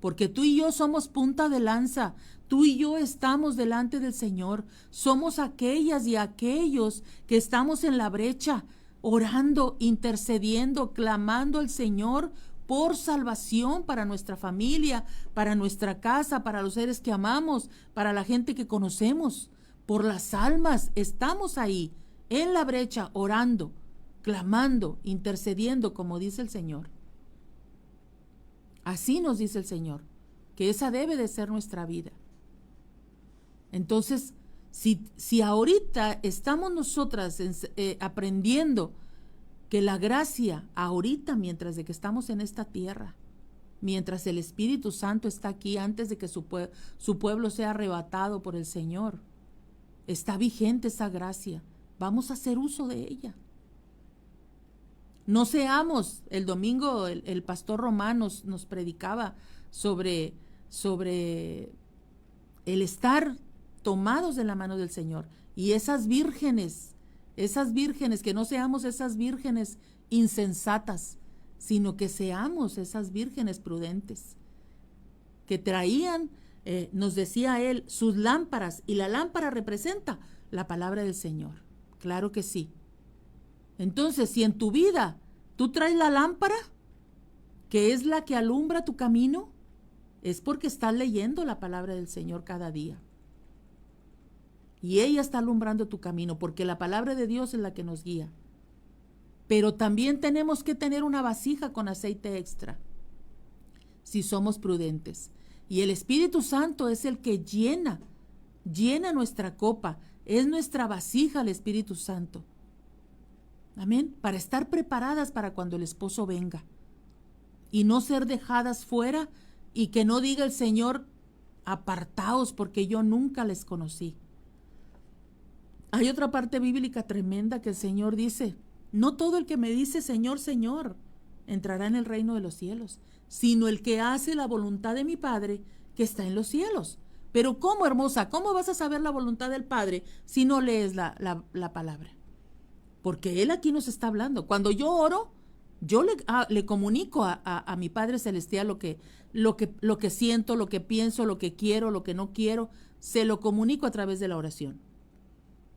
Porque tú y yo somos punta de lanza, tú y yo estamos delante del Señor, somos aquellas y aquellos que estamos en la brecha, orando, intercediendo, clamando al Señor por salvación para nuestra familia, para nuestra casa, para los seres que amamos, para la gente que conocemos, por las almas. Estamos ahí, en la brecha, orando, clamando, intercediendo, como dice el Señor. Así nos dice el Señor, que esa debe de ser nuestra vida. Entonces, si ahorita estamos nosotras aprendiendo que la gracia, ahorita mientras de que estamos en esta tierra, mientras el Espíritu Santo está aquí, antes de que su pueblo sea arrebatado por el Señor, está vigente esa gracia, vamos a hacer uso de ella. No seamos, el domingo el pastor Román nos predicaba sobre el estar tomados de la mano del Señor. Y esas vírgenes, que no seamos esas vírgenes insensatas, sino que seamos esas vírgenes prudentes, que traían, nos decía él, sus lámparas, y la lámpara representa la palabra del Señor. Claro que sí. Entonces, si en tu vida tú traes la lámpara, que es la que alumbra tu camino, es porque estás leyendo la palabra del Señor cada día. Y ella está alumbrando tu camino, porque la palabra de Dios es la que nos guía. Pero también tenemos que tener una vasija con aceite extra, si somos prudentes. Y el Espíritu Santo es el que llena nuestra copa, es nuestra vasija el Espíritu Santo. Amén. Para estar preparadas para cuando el esposo venga. Y no ser dejadas fuera y que no diga el Señor, apartaos porque yo nunca les conocí. Hay otra parte bíblica tremenda que el Señor dice, no todo el que me dice Señor, Señor, entrará en el reino de los cielos, sino el que hace la voluntad de mi Padre que está en los cielos. Pero ¿cómo, hermosa? ¿Cómo vas a saber la voluntad del Padre si no lees la palabra? Porque Él aquí nos está hablando. Cuando yo oro, yo le comunico a mi Padre Celestial lo que siento, lo que pienso, lo que quiero, lo que no quiero. Se lo comunico a través de la oración.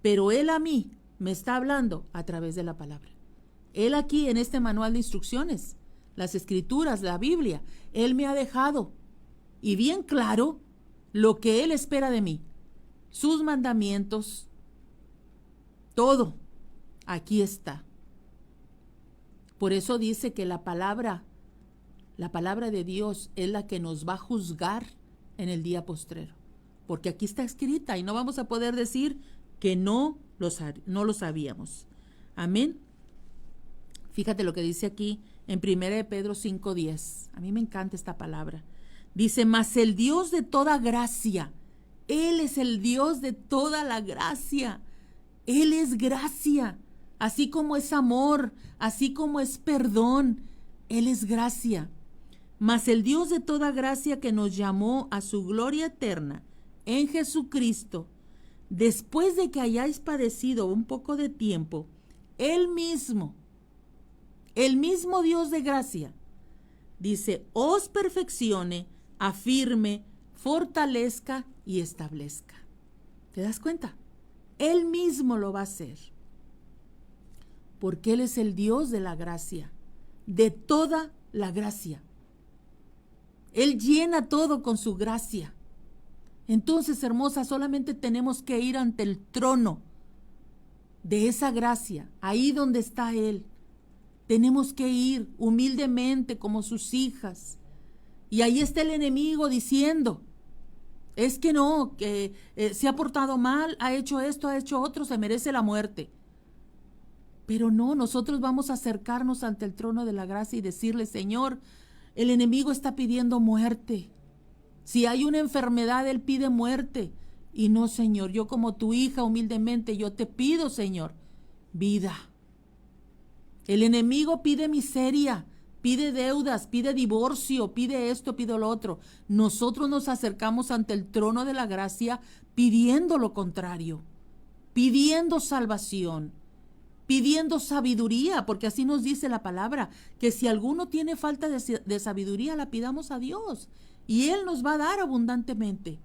Pero Él a mí me está hablando a través de la palabra. Él aquí en este manual de instrucciones, las escrituras, la Biblia, Él me ha dejado y bien claro lo que Él espera de mí, sus mandamientos, todo, aquí está. Por eso dice que la palabra de Dios es la que nos va a juzgar en el día postrero, porque aquí está escrita y no vamos a poder decir que no lo sabíamos. Amén. Fíjate lo que dice aquí en 1 Pedro 5:10. A mí me encanta esta palabra. Dice, mas el Dios de toda gracia, Él es el Dios de toda la gracia. Él es gracia, así como es amor, así como es perdón, Él es gracia. Mas el Dios de toda gracia que nos llamó a su gloria eterna en Jesucristo, después de que hayáis padecido un poco de tiempo, el mismo Dios de gracia, dice, os perfeccione, afirme, fortalezca y establezca. ¿Te das cuenta? Él mismo lo va a hacer, porque Él es el Dios de la gracia, de toda la gracia. Él llena todo con su gracia. Entonces, hermosa, solamente tenemos que ir ante el trono de esa gracia, ahí donde está Él. Tenemos que ir humildemente como sus hijas. Y ahí está el enemigo diciendo, es que no, que se ha portado mal, ha hecho esto, ha hecho otro, se merece la muerte. Pero no, nosotros vamos a acercarnos ante el trono de la gracia y decirle, Señor, el enemigo está pidiendo muerte. Si hay una enfermedad, él pide muerte. Y no, Señor, yo como tu hija humildemente, yo te pido, Señor, vida. El enemigo pide miseria, pide deudas, pide divorcio, pide esto, pide lo otro. Nosotros nos acercamos ante el trono de la gracia pidiendo lo contrario, pidiendo salvación, pidiendo sabiduría, porque así nos dice la palabra, que si alguno tiene falta de sabiduría, la pidamos a Dios y Él nos va a dar abundantemente.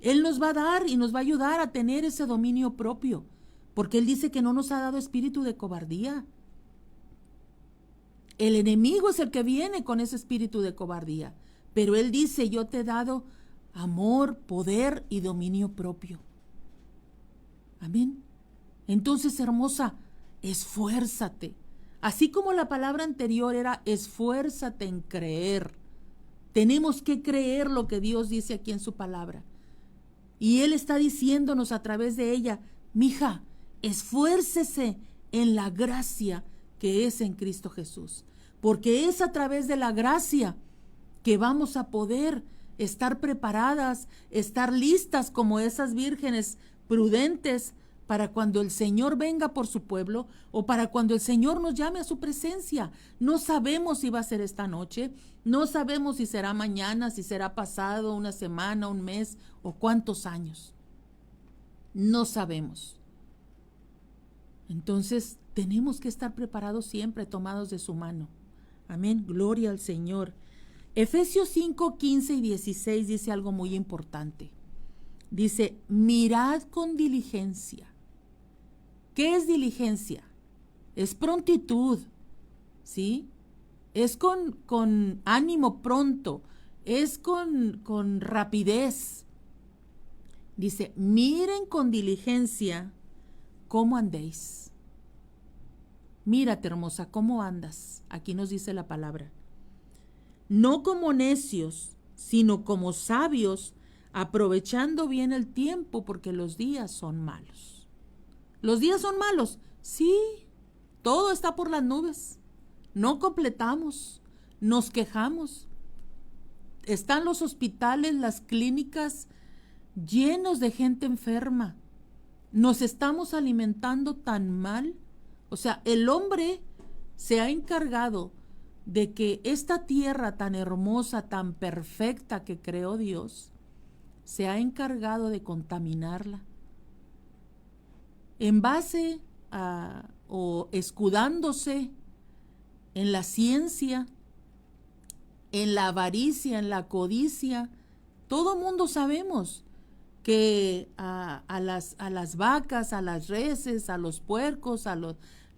Él nos va a dar y nos va a ayudar a tener ese dominio propio, porque Él dice que no nos ha dado espíritu de cobardía. El enemigo es el que viene con ese espíritu de cobardía, pero Él dice, yo te he dado amor, poder y dominio propio. Amén. Entonces, hermosa, esfuérzate. Así como la palabra anterior era esfuérzate en creer. Tenemos que creer lo que Dios dice aquí en su palabra. Y Él está diciéndonos a través de ella, mija, esfuércese en la gracia que es en Cristo Jesús. Porque es a través de la gracia que vamos a poder estar preparadas, estar listas como esas vírgenes prudentes para cuando el Señor venga por su pueblo o para cuando el Señor nos llame a su presencia. No sabemos si va a ser esta noche, no sabemos si será mañana, si será pasado, una semana, un mes o cuántos años. No sabemos. Entonces tenemos que estar preparados siempre, tomados de su mano. Amén, gloria al Señor. Efesios 5, 15 y 16 dice algo muy importante. Dice, mirad con diligencia. ¿Qué es diligencia? Es prontitud, ¿sí? Es con ánimo pronto, es con rapidez. Dice, miren con diligencia cómo andéis. Mírate, hermosa, ¿cómo andas? Aquí nos dice la palabra. No como necios, sino como sabios, aprovechando bien el tiempo, porque los días son malos. ¿Los días son malos? Sí, todo está por las nubes. No completamos, nos quejamos. Están los hospitales, las clínicas llenos de gente enferma. Nos estamos alimentando tan mal. O sea, el hombre se ha encargado de que esta tierra tan hermosa, tan perfecta que creó Dios, se ha encargado de contaminarla. En base a, o escudándose en la ciencia, en la avaricia, en la codicia, todo mundo sabemos que a las vacas, a las reses, a los puercos,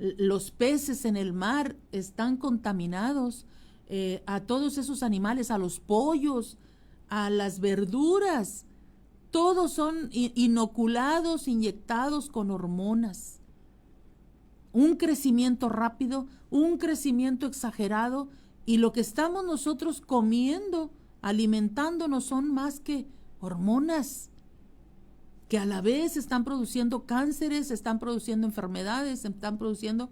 los peces en el mar están contaminados, a todos esos animales, a los pollos, a las verduras, todos son inoculados, inyectados con hormonas. Un crecimiento rápido, un crecimiento exagerado, y lo que estamos nosotros comiendo, alimentándonos, son más que hormonas, que a la vez están produciendo cánceres, están produciendo enfermedades, están produciendo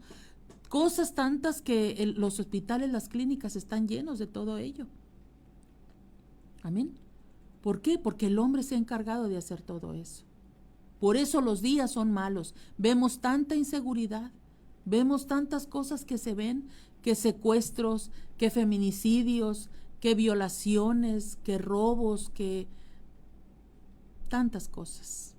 cosas tantas que los hospitales, las clínicas están llenos de todo ello. Amén. ¿Por qué? Porque el hombre se ha encargado de hacer todo eso. Por eso los días son malos. Vemos tanta inseguridad, vemos tantas cosas que se ven, que secuestros, que feminicidios, que violaciones, que robos, que tantas cosas.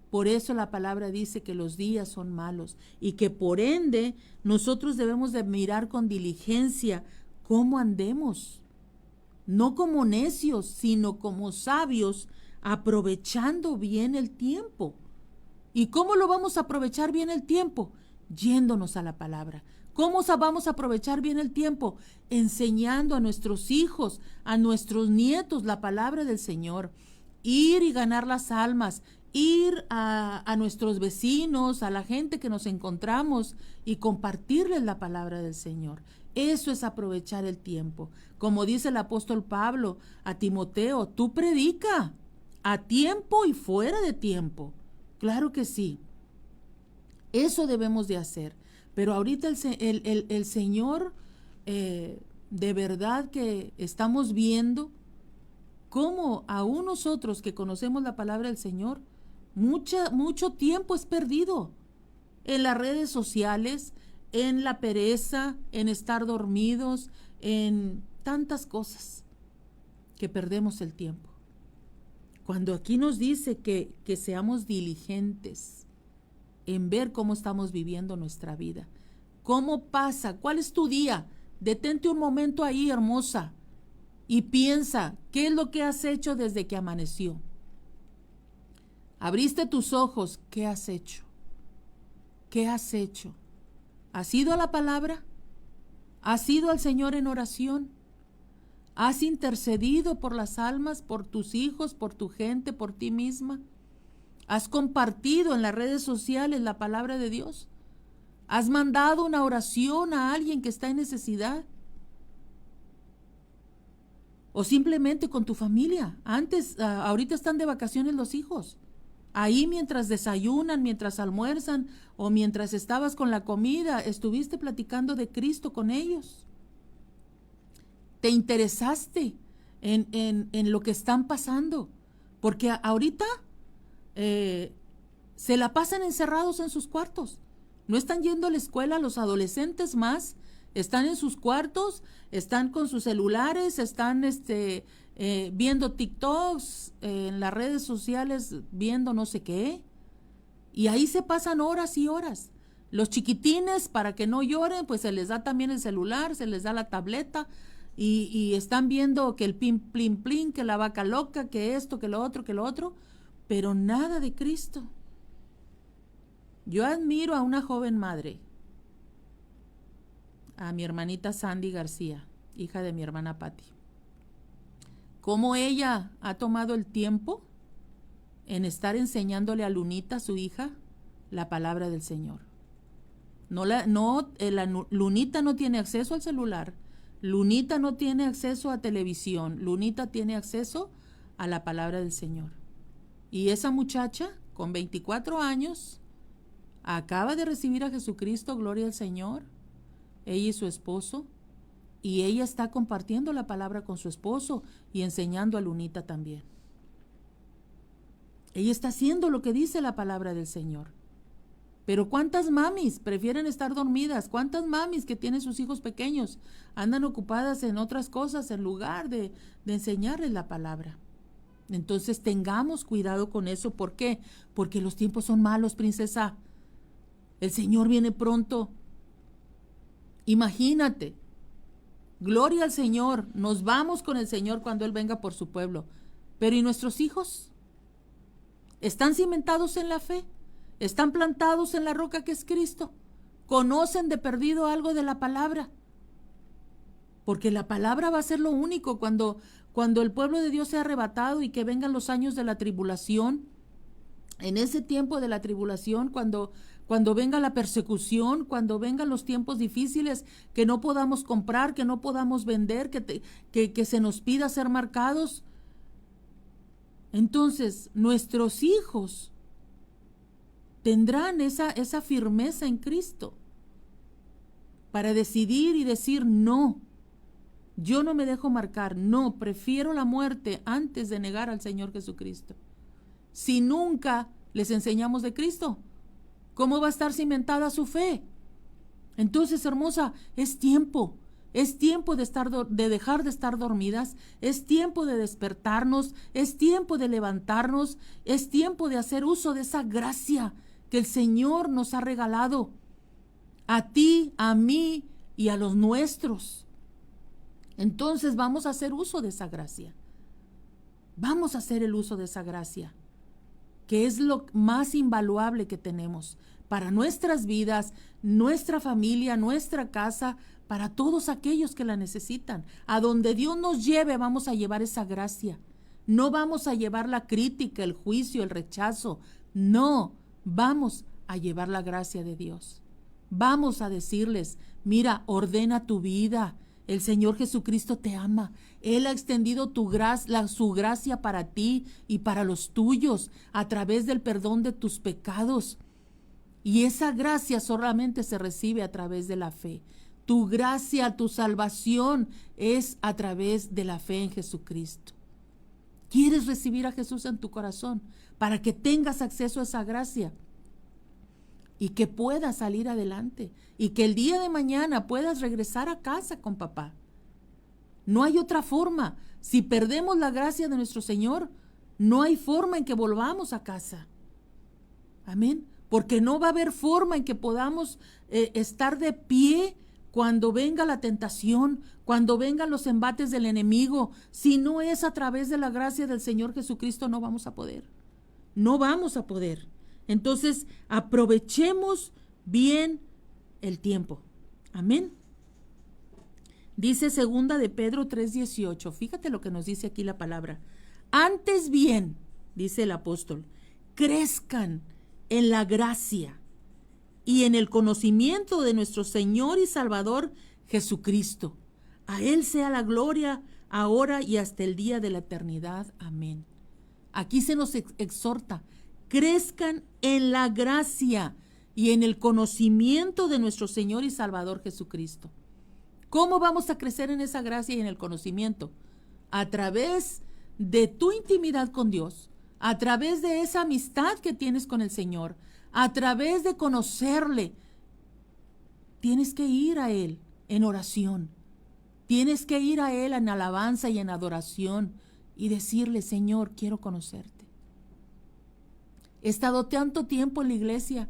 Por eso la palabra dice que los días son malos y que por ende nosotros debemos de mirar con diligencia cómo andemos, no como necios, sino como sabios, aprovechando bien el tiempo. ¿Y cómo lo vamos a aprovechar bien el tiempo? Yéndonos a la palabra. ¿Cómo vamos a aprovechar bien el tiempo? Enseñando a nuestros hijos, a nuestros nietos la palabra del Señor. Ir y ganar las almas, ir a nuestros vecinos, a la gente que nos encontramos y compartirles la palabra del Señor. Eso es aprovechar el tiempo. Como dice el apóstol Pablo a Timoteo, tú predica a tiempo y fuera de tiempo. Claro que sí. Eso debemos de hacer. Pero ahorita el Señor, de verdad que estamos viendo cómo aún nosotros que conocemos la palabra del Señor, mucho tiempo es perdido en las redes sociales, en la pereza, en estar dormidos, en tantas cosas que perdemos el tiempo. Cuando aquí nos dice que seamos diligentes en ver cómo estamos viviendo nuestra vida, cómo pasa, cuál es tu día, detente un momento ahí, hermosa, y piensa, ¿qué es lo que has hecho desde que amaneció? Abriste tus ojos, ¿qué has hecho? ¿Qué has hecho? ¿Has ido a la palabra? ¿Has ido al Señor en oración? ¿Has intercedido por las almas, por tus hijos, por tu gente, por ti misma? ¿Has compartido en las redes sociales la palabra de Dios? ¿Has mandado una oración a alguien que está en necesidad? O simplemente con tu familia. Ahorita están de vacaciones los hijos. Ahí mientras desayunan, mientras almuerzan o mientras estabas con la comida, estuviste platicando de Cristo con ellos. Te interesaste en lo que están pasando. Porque ahorita se la pasan encerrados en sus cuartos. No están yendo a la escuela, los adolescentes más. Están en sus cuartos, están con sus celulares, están viendo TikToks, en las redes sociales, viendo no sé qué. Y ahí se pasan horas y horas. Los chiquitines, para que no lloren, pues se les da también el celular, se les da la tableta y están viendo que el pin, plin, plin, que la vaca loca, que esto, que lo otro, pero nada de Cristo. Yo admiro a una joven madre, a mi hermanita Sandy García, hija de mi hermana Patti. Cómo ella ha tomado el tiempo en estar enseñándole a Lunita, su hija, la palabra del Señor. Lunita no tiene acceso al celular, Lunita no tiene acceso a televisión, Lunita tiene acceso a la palabra del Señor. Y esa muchacha, con 24 años, acaba de recibir a Jesucristo, gloria al Señor, ella y su esposo, y ella está compartiendo la palabra con su esposo y enseñando a Lunita también. Ella está haciendo lo que dice la palabra del Señor. Pero ¿cuántas mamis prefieren estar dormidas? ¿Cuántas mamis que tienen sus hijos pequeños andan ocupadas en otras cosas en lugar de enseñarles la palabra? Entonces tengamos cuidado con eso. ¿Por qué? Porque los tiempos son malos, princesa. El Señor viene pronto. Imagínate, gloria al Señor, nos vamos con el Señor cuando Él venga por su pueblo. Pero ¿y nuestros hijos? ¿Están cimentados en la fe? ¿Están plantados en la roca que es Cristo? conocen de perdido algo de la palabra. Porque la palabra va a ser lo único cuando el pueblo de Dios sea arrebatado y que vengan los años de la tribulación. En ese tiempo de la tribulación, cuando venga la persecución, cuando vengan los tiempos difíciles, que no podamos comprar, que no podamos vender, que se nos pida ser marcados. Entonces, nuestros hijos tendrán esa firmeza en Cristo para decidir y decir: no, yo no me dejo marcar, no, prefiero la muerte antes de negar al Señor Jesucristo. Si nunca les enseñamos de Cristo, ¿cómo va a estar cimentada su fe? Entonces, hermosa, es tiempo de dejar de estar dormidas, es tiempo de despertarnos, es tiempo de levantarnos, es tiempo de hacer uso de esa gracia que el Señor nos ha regalado a ti, a mí y a los nuestros. Entonces vamos a hacer uso de esa gracia. Vamos a hacer el uso de esa gracia, que es lo más invaluable que tenemos para nuestras vidas, nuestra familia, nuestra casa, para todos aquellos que la necesitan. A donde Dios nos lleve, vamos a llevar esa gracia. No vamos a llevar la crítica, el juicio, el rechazo. No, vamos a llevar la gracia de Dios. Vamos a decirles: mira, ordena tu vida. El Señor Jesucristo te ama. Él ha extendido su gracia para ti y para los tuyos a través del perdón de tus pecados. Y esa gracia solamente se recibe a través de la fe. Tu gracia, tu salvación es a través de la fe en Jesucristo. ¿Quieres recibir a Jesús en tu corazón para que tengas acceso a esa gracia y que puedas salir adelante y que el día de mañana puedas regresar a casa con papá? No hay otra forma. Si perdemos la gracia de nuestro Señor, no hay forma en que volvamos a casa. Amén. Porque no va a haber forma en que podamos estar de pie cuando venga la tentación, cuando vengan los embates del enemigo. Si no es a través de la gracia del Señor Jesucristo, no vamos a poder. No vamos a poder. Entonces, aprovechemos bien el tiempo. Amén. Dice 2 de Pedro 3:18. Fíjate lo que nos dice aquí la palabra. Antes bien, dice el apóstol, crezcan en la gracia y en el conocimiento de nuestro Señor y Salvador Jesucristo. A Él sea la gloria ahora y hasta el día de la eternidad. Amén. Aquí se nos exhorta: crezcan en la gracia y en el conocimiento de nuestro Señor y Salvador Jesucristo. ¿Cómo vamos a crecer en esa gracia y en el conocimiento? A través de tu intimidad con Dios, a través de esa amistad que tienes con el Señor, a través de conocerle. Tienes que ir a Él en oración, tienes que ir a Él en alabanza y en adoración y decirle: Señor, quiero conocerte. He estado tanto tiempo en la iglesia,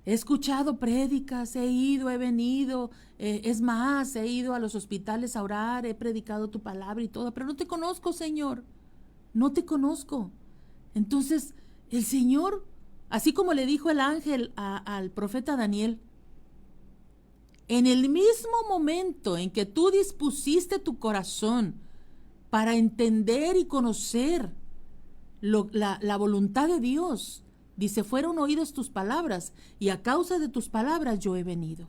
he escuchado prédicas, he ido, he venido, es más, he ido a los hospitales a orar, he predicado tu palabra y todo, pero no te conozco, Señor, no te conozco. Entonces, el Señor, así como le dijo el ángel al profeta Daniel, en el mismo momento en que tú dispusiste tu corazón para entender y conocer la voluntad de Dios, dice: fueron oídas tus palabras y a causa de tus palabras yo he venido.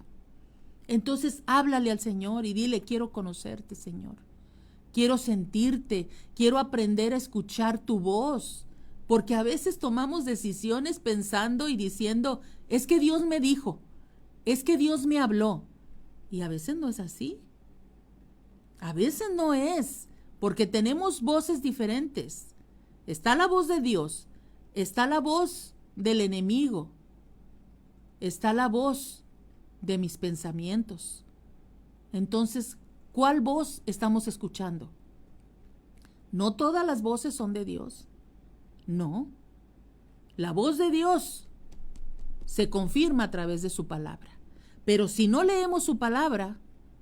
Entonces háblale al Señor y dile: quiero conocerte, Señor. Quiero sentirte, quiero aprender a escuchar tu voz. Porque a veces tomamos decisiones pensando y diciendo: es que Dios me dijo, es que Dios me habló. Y a veces no es así. A veces no es, porque tenemos voces diferentes. Está la voz de Dios, está la voz del enemigo, está la voz de mis pensamientos. Entonces, ¿cuál voz estamos escuchando? No todas las voces son de Dios. No. La voz de Dios se confirma a través de su palabra. Pero si no leemos su palabra,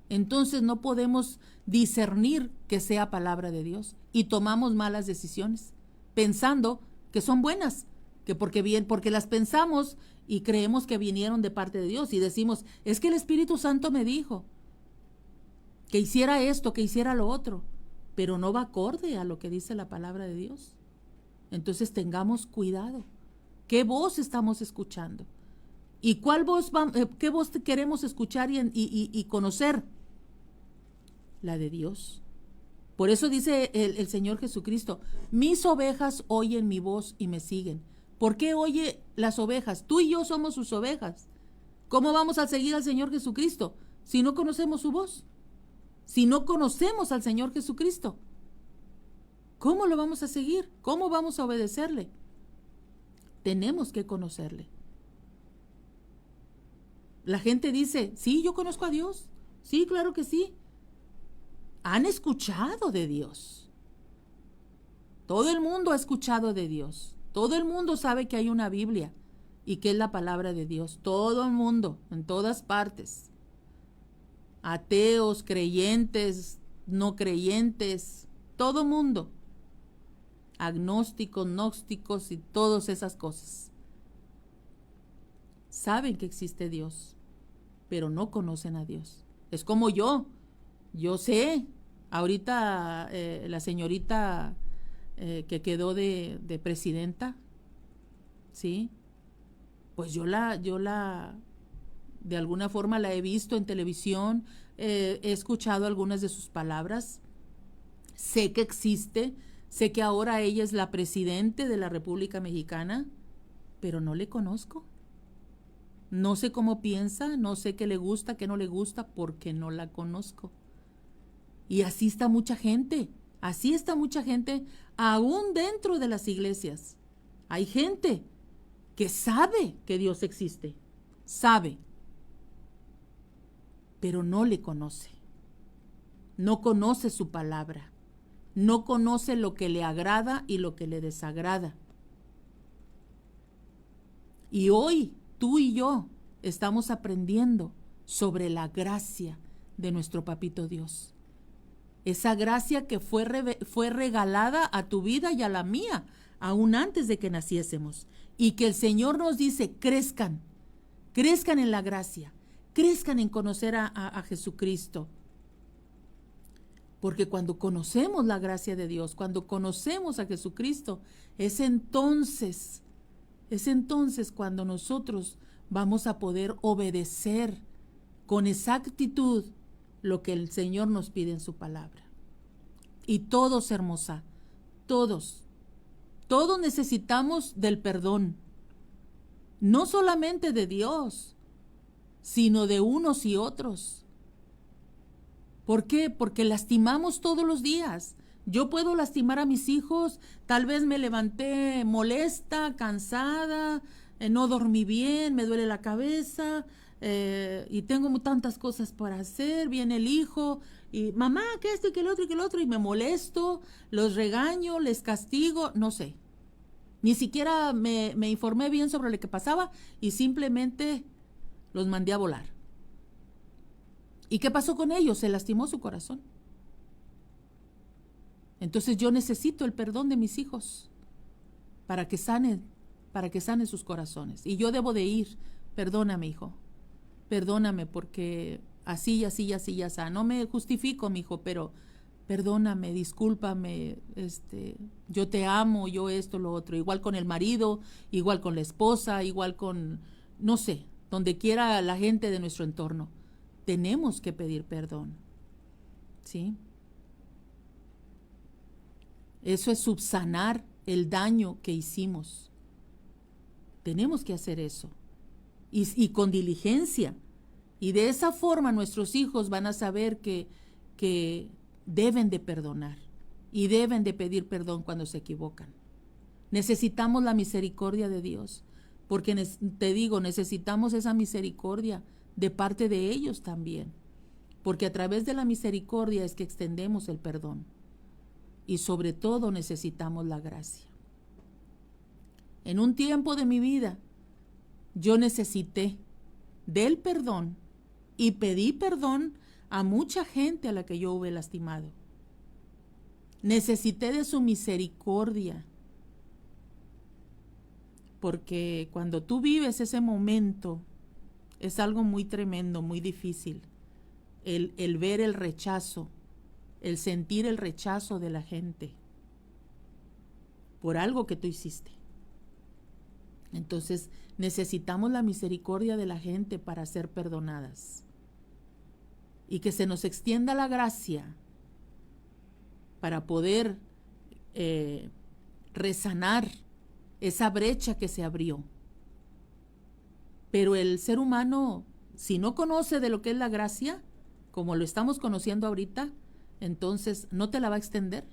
entonces no podemos discernir que sea palabra de Dios y tomamos malas decisiones, pensando que son buenas, que porque las pensamos y creemos que vinieron de parte de Dios y decimos, es que el Espíritu Santo me dijo que hiciera esto, que hiciera lo otro, pero no va acorde a lo que dice la palabra de Dios. Entonces tengamos cuidado. ¿Qué voz estamos escuchando? ¿Y qué voz queremos escuchar y conocer? La de Dios. Por eso dice el Señor Jesucristo, mis ovejas oyen mi voz y me siguen. ¿Por qué oye las ovejas? Tú y yo somos sus ovejas. ¿Cómo vamos a seguir al Señor Jesucristo si no conocemos su voz? Si no conocemos al Señor Jesucristo, ¿cómo lo vamos a seguir? ¿Cómo vamos a obedecerle? Tenemos que conocerle. La gente dice, sí, yo conozco a Dios. Sí, claro que sí. Han escuchado de Dios. Todo el mundo ha escuchado de Dios. Todo el mundo sabe que hay una Biblia y que es la palabra de Dios. Todo el mundo, en todas partes. Ateos, creyentes, no creyentes, todo mundo. Agnósticos, gnósticos y todas esas cosas. Saben que existe Dios, pero no conocen a Dios. Es como yo sé, ahorita la señorita que quedó de presidenta, ¿sí? Pues yo de alguna forma la he visto en televisión, he escuchado algunas de sus palabras, sé que existe, sé que ahora ella es la presidente de la República Mexicana, pero no le conozco. No sé cómo piensa, no sé qué le gusta, qué no le gusta, porque no la conozco. Y así está mucha gente, aún dentro de las iglesias. Hay gente que sabe que Dios existe, sabe, pero no le conoce. No conoce su palabra, no conoce lo que le agrada y lo que le desagrada. Y hoy tú y yo estamos aprendiendo sobre la gracia de nuestro Papito Dios. Esa gracia que fue regalada a tu vida y a la mía, aún antes de que naciésemos. Y que el Señor nos dice, crezcan en la gracia, crezcan en conocer a Jesucristo. Porque cuando conocemos la gracia de Dios, cuando conocemos a Jesucristo, es entonces cuando nosotros vamos a poder obedecer con exactitud lo que el Señor nos pide en su palabra. Y todos, hermosa, todos necesitamos del perdón, no solamente de Dios, sino de unos y otros. ¿Por qué? Porque lastimamos todos los días. Yo puedo lastimar a mis hijos, tal vez me levanté molesta, cansada, no dormí bien, me duele la cabeza y tengo tantas cosas para hacer, viene el hijo y mamá, que esto y que el otro, y me molesto, los regaño, les castigo, no sé. Ni siquiera me informé bien sobre lo que pasaba y simplemente los mandé a volar. ¿Y qué pasó con ellos? Se lastimó su corazón. Entonces yo necesito el perdón de mis hijos para que sanen sus corazones. Y yo debo de ir, perdóname, hijo, perdóname porque así, no me justifico, mi hijo, pero perdóname, discúlpame, yo te amo, yo esto, lo otro. Igual con el marido, igual con la esposa, igual con, no sé, donde quiera la gente de nuestro entorno. Tenemos que pedir perdón, ¿sí? Eso es subsanar el daño que hicimos. Tenemos que hacer eso. Y con diligencia. Y de esa forma nuestros hijos van a saber que deben de perdonar. Y deben de pedir perdón cuando se equivocan. Necesitamos la misericordia de Dios. Porque te digo, necesitamos esa misericordia de parte de ellos también. Porque a través de la misericordia es que extendemos el perdón. Y sobre todo necesitamos la gracia. En un tiempo de mi vida, yo necesité del perdón y pedí perdón a mucha gente a la que yo hube lastimado. Necesité de su misericordia. porque cuando tú vives ese momento es algo muy tremendo, muy difícil. El ver el rechazo, el sentir el rechazo de la gente por algo que tú hiciste. Entonces necesitamos la misericordia de la gente para ser perdonadas y que se nos extienda la gracia para poder resanar esa brecha que se abrió. Pero el ser humano, si no conoce de lo que es la gracia, como lo estamos conociendo ahorita, entonces no te la va a extender.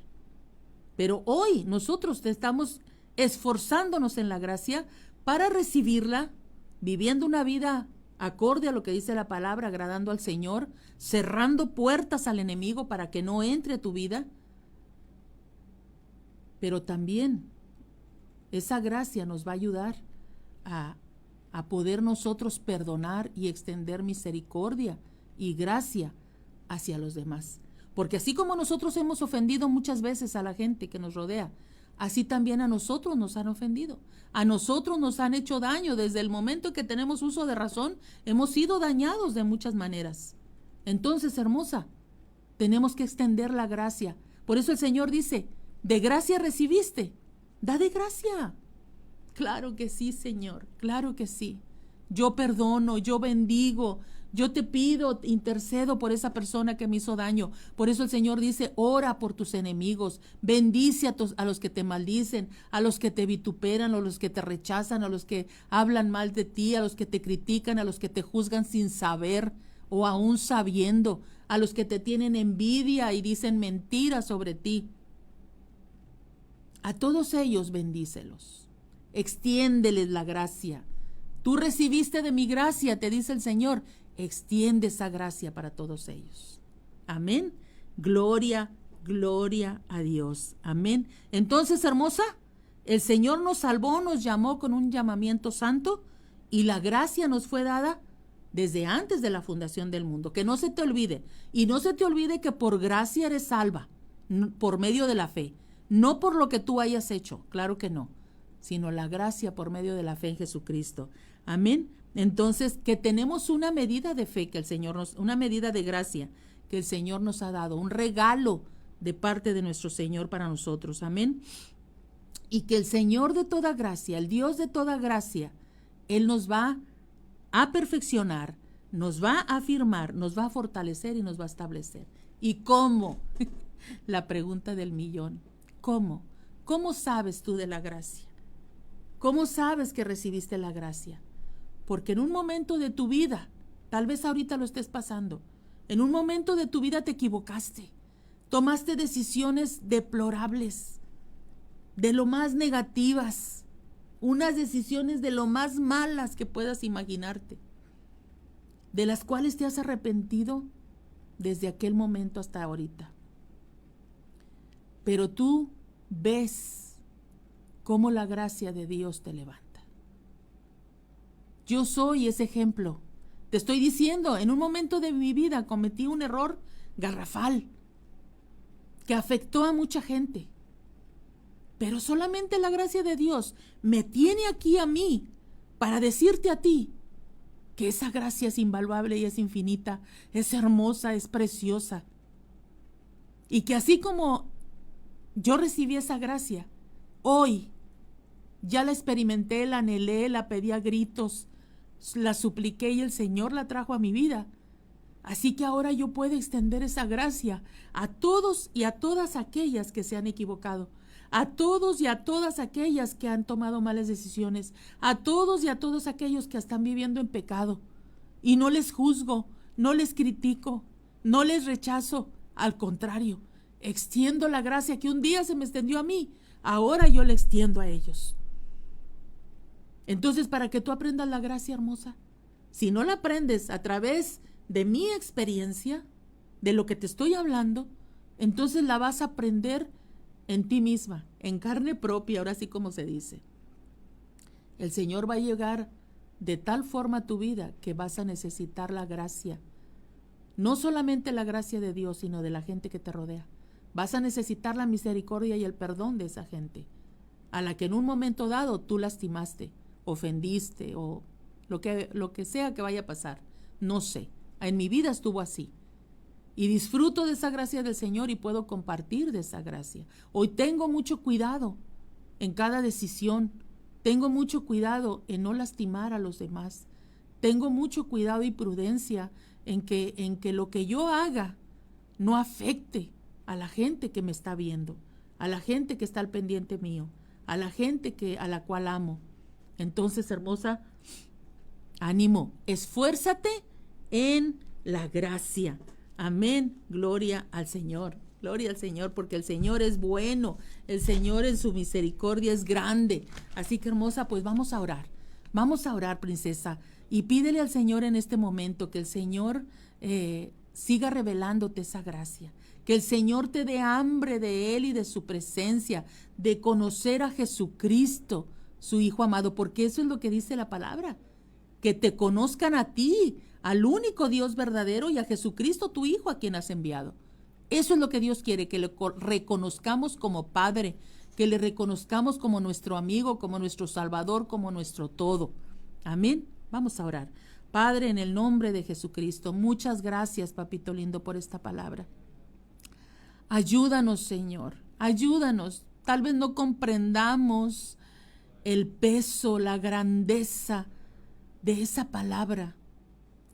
Pero hoy nosotros estamos esforzándonos en la gracia para recibirla, viviendo una vida acorde a lo que dice la palabra, agradando al Señor, cerrando puertas al enemigo para que no entre a tu vida. Pero también esa gracia nos va a ayudar a poder nosotros perdonar y extender misericordia y gracia hacia los demás. Porque así como nosotros hemos ofendido muchas veces a la gente que nos rodea, así también a nosotros nos han ofendido. A nosotros nos han hecho daño. Desde el momento que tenemos uso de razón, hemos sido dañados de muchas maneras. Entonces, hermosa, tenemos que extender la gracia. Por eso el Señor dice, de gracia recibiste, da de gracia. Claro que sí, Señor, claro que sí. Yo perdono, yo bendigo, yo te pido, intercedo por esa persona que me hizo daño. Por eso el Señor dice, ora por tus enemigos, bendice a los que te maldicen, a los que te vituperan, a los que te rechazan, a los que hablan mal de ti, a los que te critican, a los que te juzgan sin saber o aún sabiendo, a los que te tienen envidia y dicen mentiras sobre ti. A todos ellos bendícelos, extiéndeles la gracia. Tú recibiste de mi gracia, te dice el Señor, extiende esa gracia para todos ellos. Amén. Gloria, gloria a Dios. Amén. Entonces, hermosa, el Señor nos salvó, nos llamó con un llamamiento santo y la gracia nos fue dada desde antes de la fundación del mundo. Que no se te olvide. Y no se te olvide que por gracia eres salva, por medio de la fe. No por lo que tú hayas hecho, claro que no, sino la gracia por medio de la fe en Jesucristo. Amén. Entonces, que tenemos una medida de fe que el Señor una medida de gracia que el Señor nos ha dado, un regalo de parte de nuestro Señor para nosotros. Amén. Y que el Señor de toda gracia, el Dios de toda gracia, Él nos va a perfeccionar, nos va a afirmar, nos va a fortalecer y nos va a establecer. ¿Y cómo? La pregunta del millón. ¿Cómo? ¿Cómo sabes tú de la gracia? ¿Cómo sabes que recibiste la gracia? Porque en un momento de tu vida, tal vez ahorita lo estés pasando, en un momento de tu vida te equivocaste, tomaste decisiones deplorables, de lo más negativas, unas decisiones de lo más malas que puedas imaginarte, de las cuales te has arrepentido desde aquel momento hasta ahorita. Pero tú ves cómo la gracia de Dios te levanta. Yo soy ese ejemplo. Te estoy diciendo, en un momento de mi vida cometí un error garrafal que afectó a mucha gente. Pero solamente la gracia de Dios me tiene aquí a mí para decirte a ti que esa gracia es invaluable y es infinita, es hermosa, es preciosa. Y que así como yo recibí esa gracia, hoy ya la experimenté, la anhelé, la pedí a gritos, la supliqué y el Señor la trajo a mi vida. Así que ahora yo puedo extender esa gracia a todos y a todas aquellas que se han equivocado, a todos y a todas aquellas que han tomado malas decisiones, a todos y a todos aquellos que están viviendo en pecado. Y no les juzgo, no les critico, no les rechazo, al contrario, extiendo la gracia que un día se me extendió a mí, ahora yo la extiendo a ellos. Entonces, para que tú aprendas la gracia, hermosa, si no la aprendes a través de mi experiencia, de lo que te estoy hablando, entonces la vas a aprender en ti misma, en carne propia, ahora sí como se dice. El Señor va a llegar de tal forma a tu vida que vas a necesitar la gracia. No solamente la gracia de Dios, sino de la gente que te rodea. Vas a necesitar la misericordia y el perdón de esa gente. a la que en un momento dado tú lastimaste, ofendiste o lo que sea que vaya a pasar. No sé, en mi vida estuvo así. Y disfruto de esa gracia del Señor y puedo compartir de esa gracia. Hoy tengo mucho cuidado en cada decisión. Tengo mucho cuidado en no lastimar a los demás. Tengo mucho cuidado y prudencia en que lo que yo haga no afecte a la gente que me está viendo, a la gente que está al pendiente mío, a la gente a la cual amo. Entonces, hermosa, ánimo, esfuérzate en la gracia. Amén, gloria al Señor, porque el Señor es bueno, el Señor en su misericordia es grande. Así que, hermosa, pues vamos a orar, princesa, y pídele al Señor en este momento que el Señor siga revelándote esa gracia, que el Señor te dé hambre de Él y de su presencia, de conocer a Jesucristo, su Hijo amado, porque eso es lo que dice la palabra, que te conozcan a ti, al único Dios verdadero, y a Jesucristo, tu Hijo, a quien has enviado. Eso es lo que Dios quiere, que le reconozcamos como Padre, que le reconozcamos como nuestro amigo, como nuestro Salvador, como nuestro todo. Amén. Vamos a orar. Padre, en el nombre de Jesucristo, muchas gracias, papito lindo, por esta palabra. Ayúdanos, Señor, ayúdanos. Tal vez no comprendamos el peso, la grandeza de esa palabra,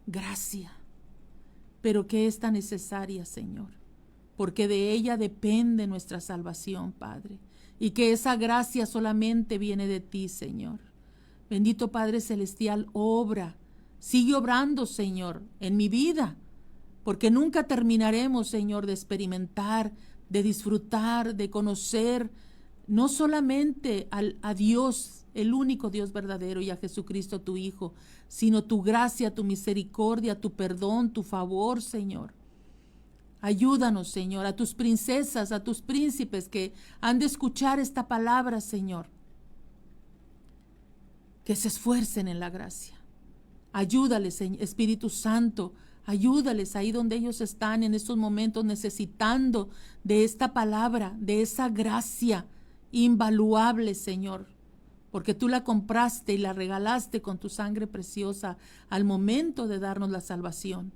gracia, pero que es tan necesaria, Señor, porque de ella depende nuestra salvación, Padre, y que esa gracia solamente viene de ti, Señor. Bendito Padre Celestial, obra, sigue obrando, Señor, en mi vida, porque nunca terminaremos, Señor, de experimentar, de disfrutar, de conocer no solamente a Dios, el único Dios verdadero, y a Jesucristo tu Hijo, sino tu gracia, tu misericordia, tu perdón, tu favor, Señor. Ayúdanos, Señor, a tus princesas, a tus príncipes que han de escuchar esta palabra, Señor, que se esfuercen en la gracia. Ayúdales, Espíritu Santo, ayúdales ahí donde ellos están en estos momentos necesitando de esta palabra, de esa gracia invaluable, Señor, porque tú la compraste y la regalaste con tu sangre preciosa al momento de darnos la salvación.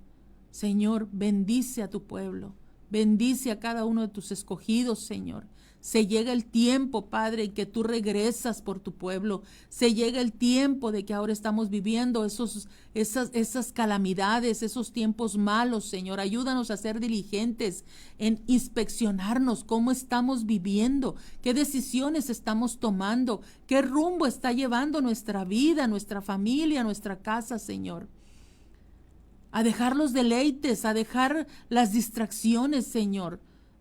Señor, bendice a tu pueblo, bendice a cada uno de tus escogidos, Señor. Se llega el tiempo, Padre, en que tú regresas por tu pueblo. Se llega el tiempo de que ahora estamos viviendo esas calamidades, esos tiempos malos, Señor. Ayúdanos a ser diligentes en inspeccionarnos cómo estamos viviendo, qué decisiones estamos tomando, qué rumbo está llevando nuestra vida, nuestra familia, nuestra casa, Señor. A dejar los deleites, a dejar las distracciones, Señor.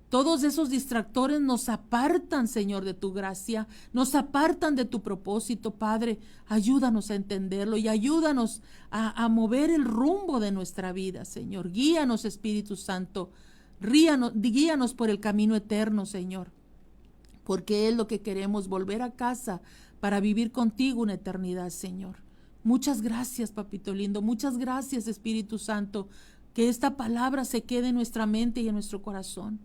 Todos esos distractores nos apartan, Señor, de tu gracia, nos apartan de tu propósito, Padre. Ayúdanos a entenderlo y ayúdanos a mover el rumbo de nuestra vida, Señor. Guíanos, Espíritu Santo, guíanos por el camino eterno, Señor, porque es lo que queremos, volver a casa para vivir contigo una eternidad, Señor. Muchas gracias, papito lindo, muchas gracias, Espíritu Santo, que esta palabra se quede en nuestra mente y en nuestro corazón.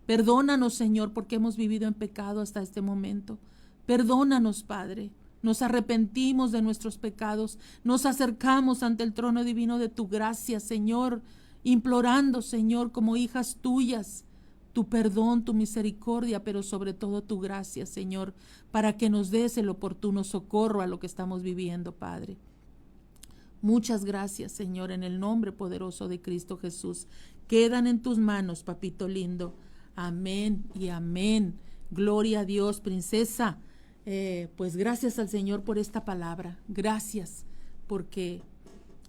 Perdónanos, Señor, porque hemos vivido en pecado hasta este momento. Perdónanos, Padre. Nos arrepentimos de nuestros pecados. Nos acercamos ante el trono divino de tu gracia, Señor, implorando, Señor, como hijas tuyas, tu perdón, tu misericordia, pero sobre todo tu gracia, Señor, para que nos des el oportuno socorro a lo que estamos viviendo, Padre. Muchas gracias, Señor, en el nombre poderoso de Cristo Jesús. Quedan en tus manos, papito lindo. Amén y amén. Gloria a Dios, princesa. Pues gracias al Señor por esta palabra. Gracias, porque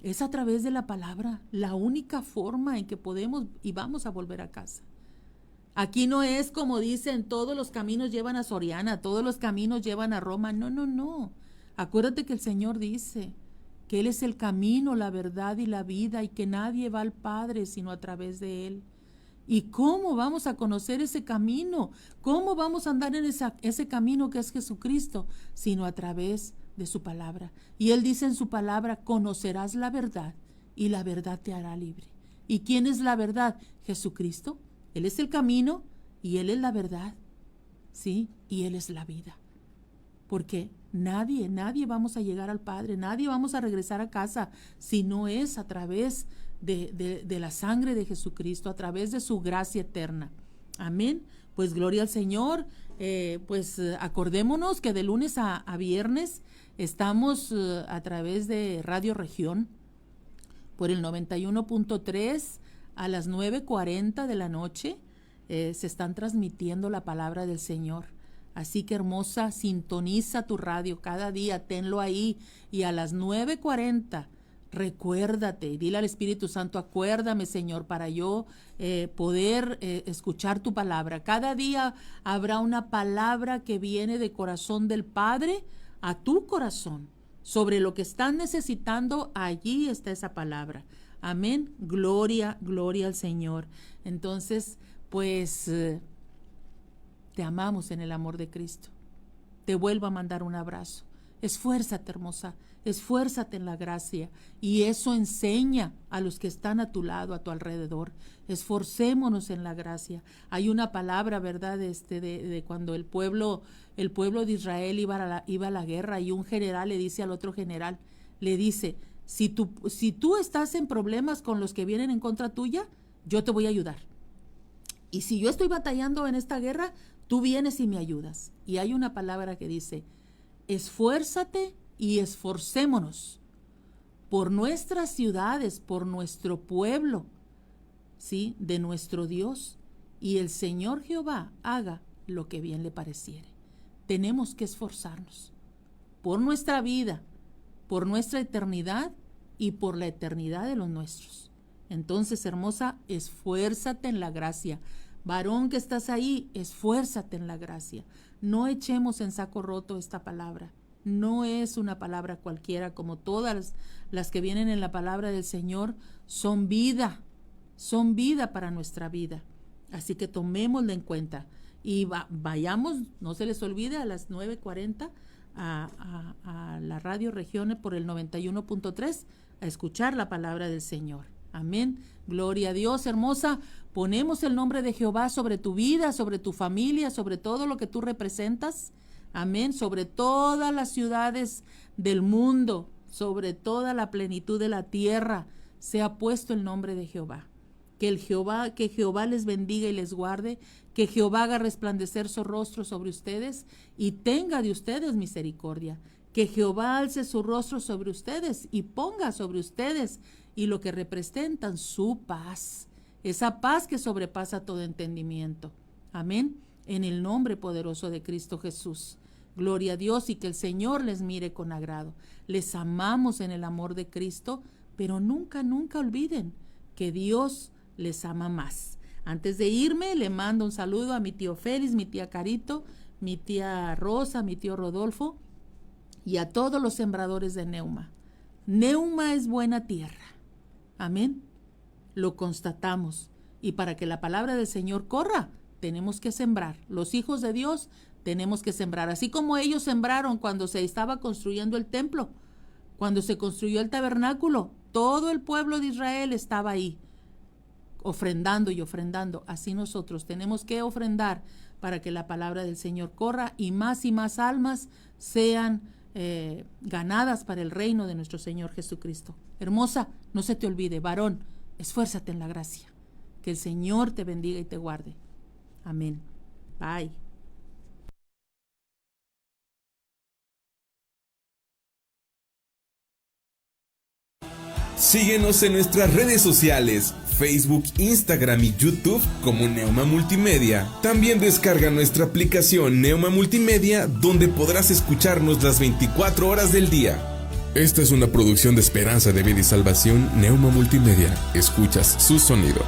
es a través de la palabra la única forma en que podemos y vamos a volver a casa. Aquí no es como dicen, todos los caminos llevan a Soriana, todos los caminos llevan a Roma. No, no, no. Acuérdate que el Señor dice que Él es el camino, la verdad y la vida, y que nadie va al Padre sino a través de Él. ¿Y cómo vamos a conocer ese camino? ¿Cómo vamos a andar en ese camino que es Jesucristo? Sino a través de su palabra. Y Él dice en su palabra, conocerás la verdad y la verdad te hará libre. ¿Y quién es la verdad? Jesucristo. Él es el camino y Él es la verdad. ¿Sí? Y Él es la vida. porque nadie vamos a llegar al Padre, nadie vamos a regresar a casa si no es a través de la sangre de Jesucristo, a través de su gracia eterna. Amén. Pues gloria al Señor. Acordémonos que de lunes a viernes estamos a través de Radio Región por el 91.3 a las 9:40 de la noche. Se están transmitiendo la palabra del Señor. Así que, hermosa, sintoniza tu radio cada día, tenlo ahí, y a las 9:40 recuérdate, dile al Espíritu Santo, acuérdame, Señor, para yo poder escuchar tu palabra. Cada día habrá una palabra que viene de corazón del Padre a tu corazón. Sobre lo que están necesitando, allí está esa palabra. Amén. Gloria, gloria al Señor. Entonces, pues, te amamos en el amor de Cristo. Te vuelvo a mandar un abrazo. Esfuérzate, hermosa, esfuérzate en la gracia, y eso enseña a los que están a tu lado, a tu alrededor. Esforcémonos en la gracia. Hay una palabra, ¿verdad?, de cuando el pueblo de Israel iba a la guerra, y un general le dice al otro general, le dice, si tú estás en problemas con los que vienen en contra tuya, yo te voy a ayudar. Y si yo estoy batallando en esta guerra, tú vienes y me ayudas. Y hay una palabra que dice, esfuérzate y esforcémonos por nuestras ciudades, por nuestro pueblo, ¿sí?, de nuestro Dios, y el Señor Jehová haga lo que bien le pareciere. Tenemos que esforzarnos por nuestra vida, por nuestra eternidad y por la eternidad de los nuestros. Entonces, hermosa, esfuérzate en la gracia. Varón que estás ahí, esfuérzate en la gracia. No echemos en saco roto esta palabra. No es una palabra cualquiera, como todas las que vienen en la palabra del Señor, son vida para nuestra vida. Así que tomémosla en cuenta y vayamos, no se les olvide, a las 9:40 a la Radio Región por el 91.3 a escuchar la palabra del Señor. Amén. Gloria a Dios, hermosa. Ponemos el nombre de Jehová sobre tu vida, sobre tu familia, sobre todo lo que tú representas. Amén. Sobre todas las ciudades del mundo, sobre toda la plenitud de la tierra, se ha puesto el nombre de Jehová. Que Jehová les bendiga y les guarde, que Jehová haga resplandecer su rostro sobre ustedes y tenga de ustedes misericordia. Que Jehová alce su rostro sobre ustedes y ponga sobre ustedes y lo que representan su paz, esa paz que sobrepasa todo entendimiento. Amén. En el nombre poderoso de Cristo Jesús. Gloria a Dios, y que el Señor les mire con agrado. Les amamos en el amor de Cristo, pero nunca olviden que Dios les ama más. Antes de irme, le mando un saludo a mi tío Félix, mi tía Carito, mi tía Rosa, mi tío Rodolfo y a todos los sembradores de Neuma. Neuma es buena tierra. Amén. Lo constatamos. Y para que la palabra del Señor corra, tenemos que sembrar. Los hijos de Dios tenemos que sembrar. Así como ellos sembraron cuando se estaba construyendo el templo, cuando se construyó el tabernáculo, todo el pueblo de Israel estaba ahí, ofrendando y ofrendando. Así nosotros tenemos que ofrendar para que la palabra del Señor corra y más almas sean ganadas para el reino de nuestro Señor Jesucristo. Hermosa, no se te olvide, varón, esfuérzate en la gracia. Que el Señor te bendiga y te guarde. Amén. Bye. Síguenos en nuestras redes sociales, Facebook, Instagram y YouTube como Neuma Multimedia. También descarga nuestra aplicación Neuma Multimedia, donde podrás escucharnos las 24 horas del día. Esta es una producción de Esperanza de Vida y Salvación Neuma Multimedia. Escuchas su sonido.